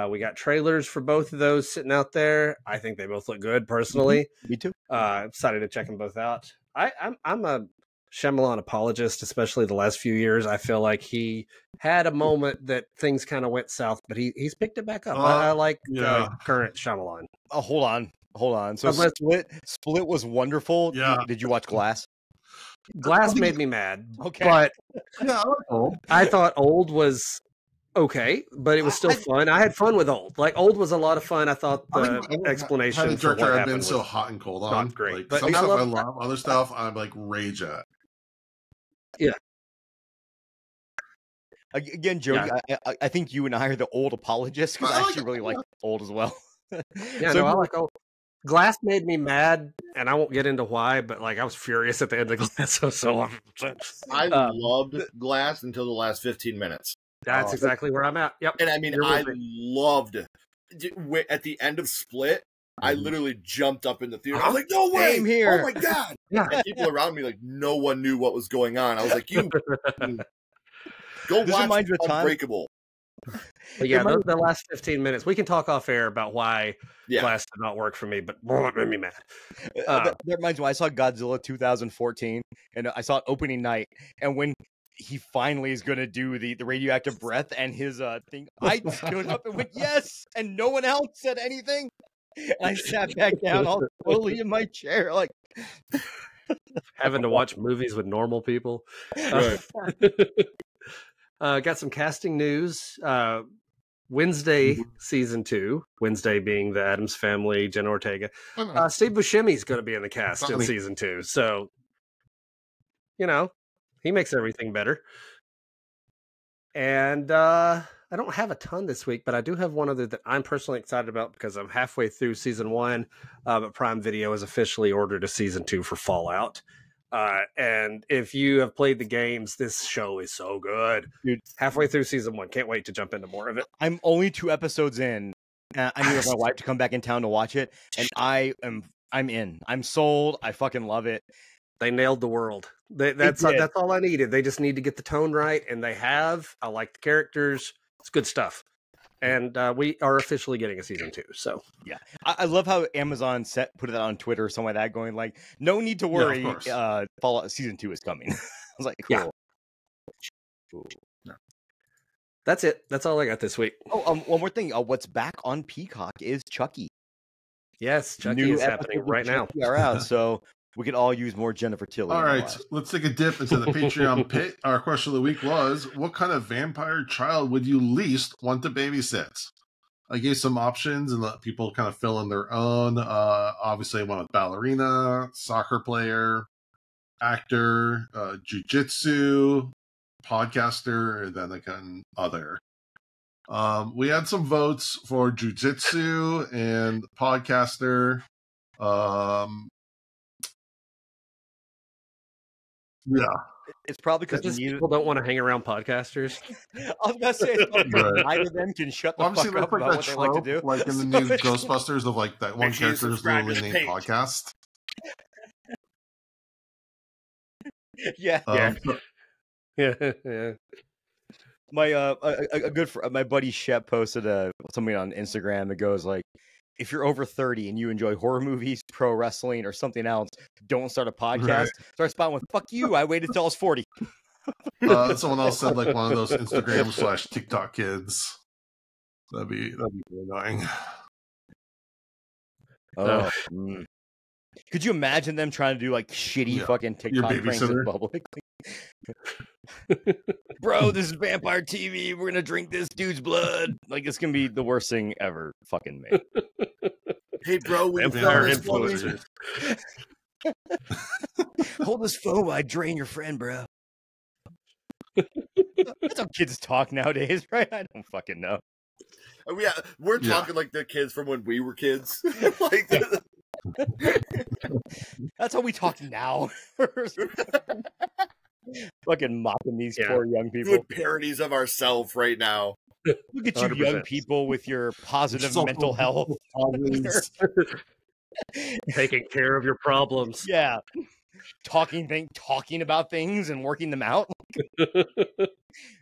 We got trailers for both of those sitting out there. I think they both look good, personally. Me too. Excited to check them both out. I'm a Shyamalan apologist, especially the last few years. I feel like he had a moment that things kind of went south, but he's picked it back up. I like current Shyamalan. Hold on. So Split was wonderful. Yeah. Did you watch Glass? Glass made me mad. Okay. But Yeah, I thought Old was okay, but it was still fun. I had fun with Old. Like, Old was a lot of fun. I thought the explanation for what happened I've been was so hot and cold on. not great. Like, But some I stuff love, I love, other stuff I'm like rage at. Yeah. Again, Jody, I think you and I are the Old apologists because I actually really like Old as well. Yeah, so, I like Old. Glass made me mad, and I won't get into why, but like I was furious at the end of Glass. I uh, loved Glass until the last 15 minutes. that's exactly where I'm at. Yep. And I mean, You're I with me. loved at the end of Split. I literally jumped up in the theater. I was like, "No way! Same here. Oh my god!" Yeah. And people around me, like, no one knew what was going on. I was like, "You go This watch reminds me of time- Unbreakable." But yeah, the last 15 minutes. We can talk off air about why Yeah, Glass did not work for me, but it made me mad. That reminds me, I saw Godzilla 2014, and I saw it opening night, and when he finally is going to do the radioactive breath and his thing, I stood up and went, yes, and no one else said anything. And I sat back down all slowly in my chair, like... Having to watch movies with normal people. Right. Got some casting news. Wednesday season 2. Wednesday being the Addams Family, Jenna Ortega. Steve Buscemi's going to be in the cast in season 2. So, he makes everything better. And I don't have a ton this week, but I do have one other that I'm personally excited about because I'm halfway through season 1. But Prime Video has officially ordered a season 2 for Fallout. And if you have played the games, this show is so good. Dude, halfway through season 1. Can't wait to jump into more of it. I'm only 2 episodes in. I need my wife to come back in town to watch it, and I'm in. I'm sold. I fucking love it. They nailed the world. That's all I needed. They just need to get the tone right, and they have. I like the characters. It's good stuff. And we are officially getting a season 2. So yeah, I love how Amazon put it on Twitter or something like that, going like, "No need to worry, Fallout season 2 is coming." I was like, "Cool." Yeah. Cool. That's it. That's all I got this week. Oh, one more thing. What's back on Peacock is Chucky. Yes, Chucky is happening right now. Are out, so we could all use more Jennifer Tilly. All right, let's take a dip into the Patreon pit. Our question of the week was, what kind of vampire child would you least want to babysit? I gave some options and let people kind of fill in their own. Obviously, I want a ballerina, soccer player, actor, jujitsu, podcaster, and then again, other. We had some votes for jujitsu and podcaster. Yeah, it's probably because people don't want to hang around podcasters. I was gonna say neither of them can shut the fuck up about what they like to do. Like in the new Ghostbusters, of like that one character is literally named podcast. Yeah. My buddy Shep posted something on Instagram that goes like, if you're over 30 and you enjoy horror movies, pro wrestling, or something else, don't start a podcast. Right. Start spotting with, fuck you, I waited till I was 40. Someone else said like one of those Instagram / TikTok kids. That'd be really annoying. Oh. Could you imagine them trying to do like shitty fucking TikTok pranks in public? Bro, this is vampire TV. We're gonna drink this dude's blood. Like, it's gonna be the worst thing ever fucking made. Hey, bro, we vampire influencers. Hold this phone while I drain your friend, bro. That's how kids talk nowadays, right? I don't fucking know. Yeah, we're talking like the kids from when we were kids. Like, that's how we talk now. Fucking mocking these poor young people. Good parodies of ourselves right now. Look at you 100%. Young people with your positive mental health. Taking care of your problems. Yeah. Talking about things and working them out.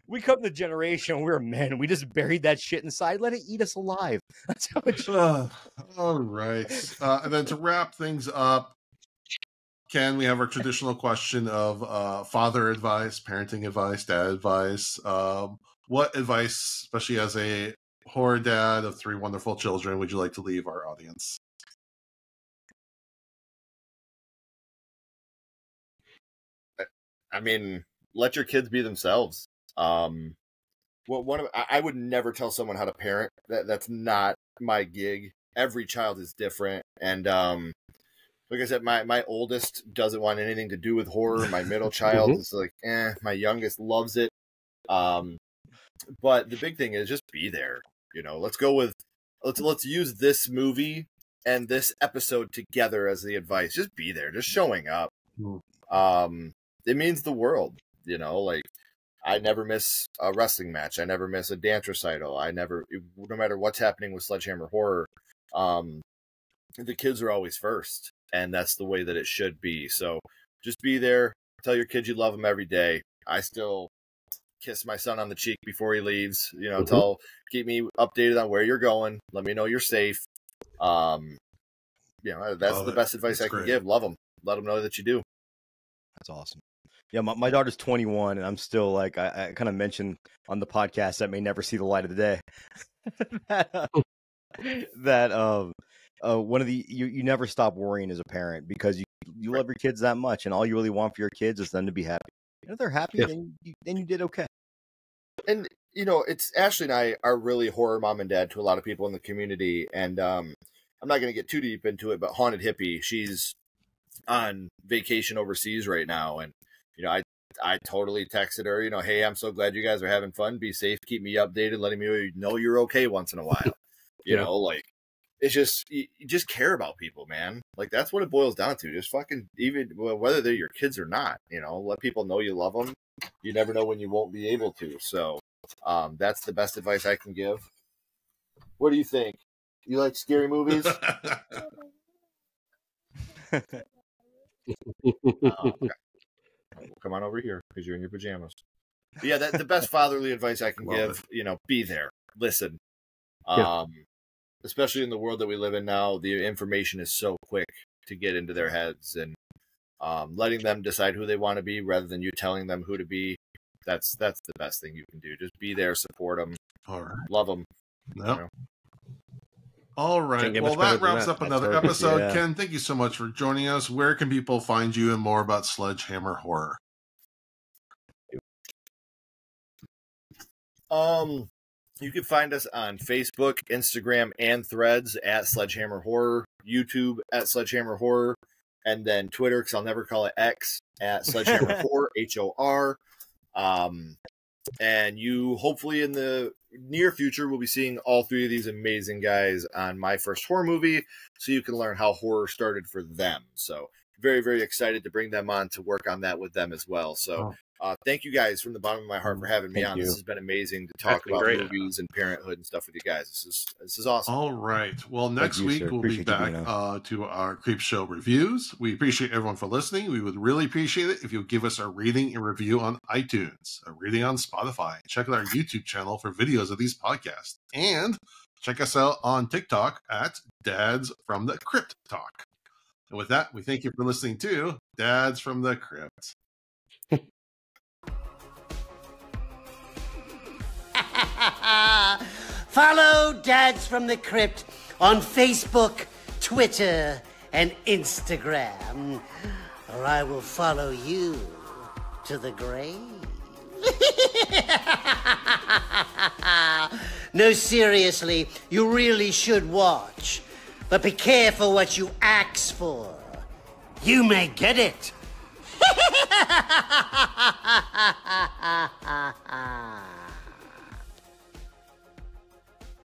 We come the generation, we're men. We just buried that shit inside. Let it eat us alive. That's how it should. All right. And then to wrap things up, Ken, we have our traditional question of father advice, parenting advice, dad advice. What advice, especially as a horror dad of 3 wonderful children, would you like to leave our audience? I mean, let your kids be themselves. I would never tell someone how to parent. That's not my gig. Every child is different, and like I said, my oldest doesn't want anything to do with horror. My middle child is like, my youngest loves it. But the big thing is just be there. Let's use this movie and this episode together as the advice. Just be there, just showing up. It means the world, you know, like I never miss a wrestling match. I never miss a dance recital. No matter what's happening with Sledgehammer Horror, the kids are always first, and that's the way that it should be. So just be there. Tell your kids you love them every day. I still kiss my son on the cheek before he leaves. You know, keep me updated on where you're going. Let me know you're safe. You know, that's the best advice I can give. Love them. Let them know that you do. That's awesome. Yeah, my daughter's 21, and I'm still like I kind of mentioned on the podcast that may never see the light of the day. One of the you never stop worrying as a parent because you love your kids that much, and all you really want for your kids is them to be happy. And if they're happy, then you did okay. And you know, it's Ashley and I are really horror mom and dad to a lot of people in the community, and I'm not going to get too deep into it, but Haunted Hippie, she's on vacation overseas right now, and you know, I totally texted her, you know, hey, I'm so glad you guys are having fun. Be safe, keep me updated, letting me know you're okay once in a while. You know, like it's just you just care about people, man. Like that's what it boils down to. Just fucking even whether they're your kids or not, you know, let people know you love them. You never know when you won't be able to. So that's the best advice I can give. What do you think? You like scary movies? Okay. Come on over here because you're in your pajamas. But yeah, the best fatherly advice I can give, you know, be there, listen. Especially in the world that we live in now, the information is so quick to get into their heads, and letting them decide who they want to be rather than you telling them who to be. That's the best thing you can do. Just be there, support them, love them. Yep. You know? All right. Well, that wraps up another episode. Yeah. Ken, thank you so much for joining us. Where can people find you and more about Sledgehammer Horror? You can find us on Facebook, Instagram, and Threads at Sledgehammer Horror, YouTube at Sledgehammer Horror, and then Twitter, because I'll never call it X, at Sledgehammer Horror, HOR. And you, hopefully in the near future, will be seeing all three of these amazing guys on My First Horror Movie, so you can learn how horror started for them. So very, very excited to bring them on to work on that with them as well. So thank you guys from the bottom of my heart for having me on. This has been amazing to talk about movies and parenthood and stuff with you guys. This is awesome. All right. Well, next week we'll be back to our Creep Show reviews. We appreciate everyone for listening. We would really appreciate it if you would give us a rating and review on iTunes, a rating on Spotify. Check out our YouTube channel for videos of these podcasts. And check us out on TikTok at Dads from the Crypt Talk. And with that, we thank you for listening to Dads from the Crypt. Follow Dads from the Crypt on Facebook, Twitter, and Instagram, or I will follow you to the grave. No, seriously, you really should watch. But be careful what you ask for. You may get it.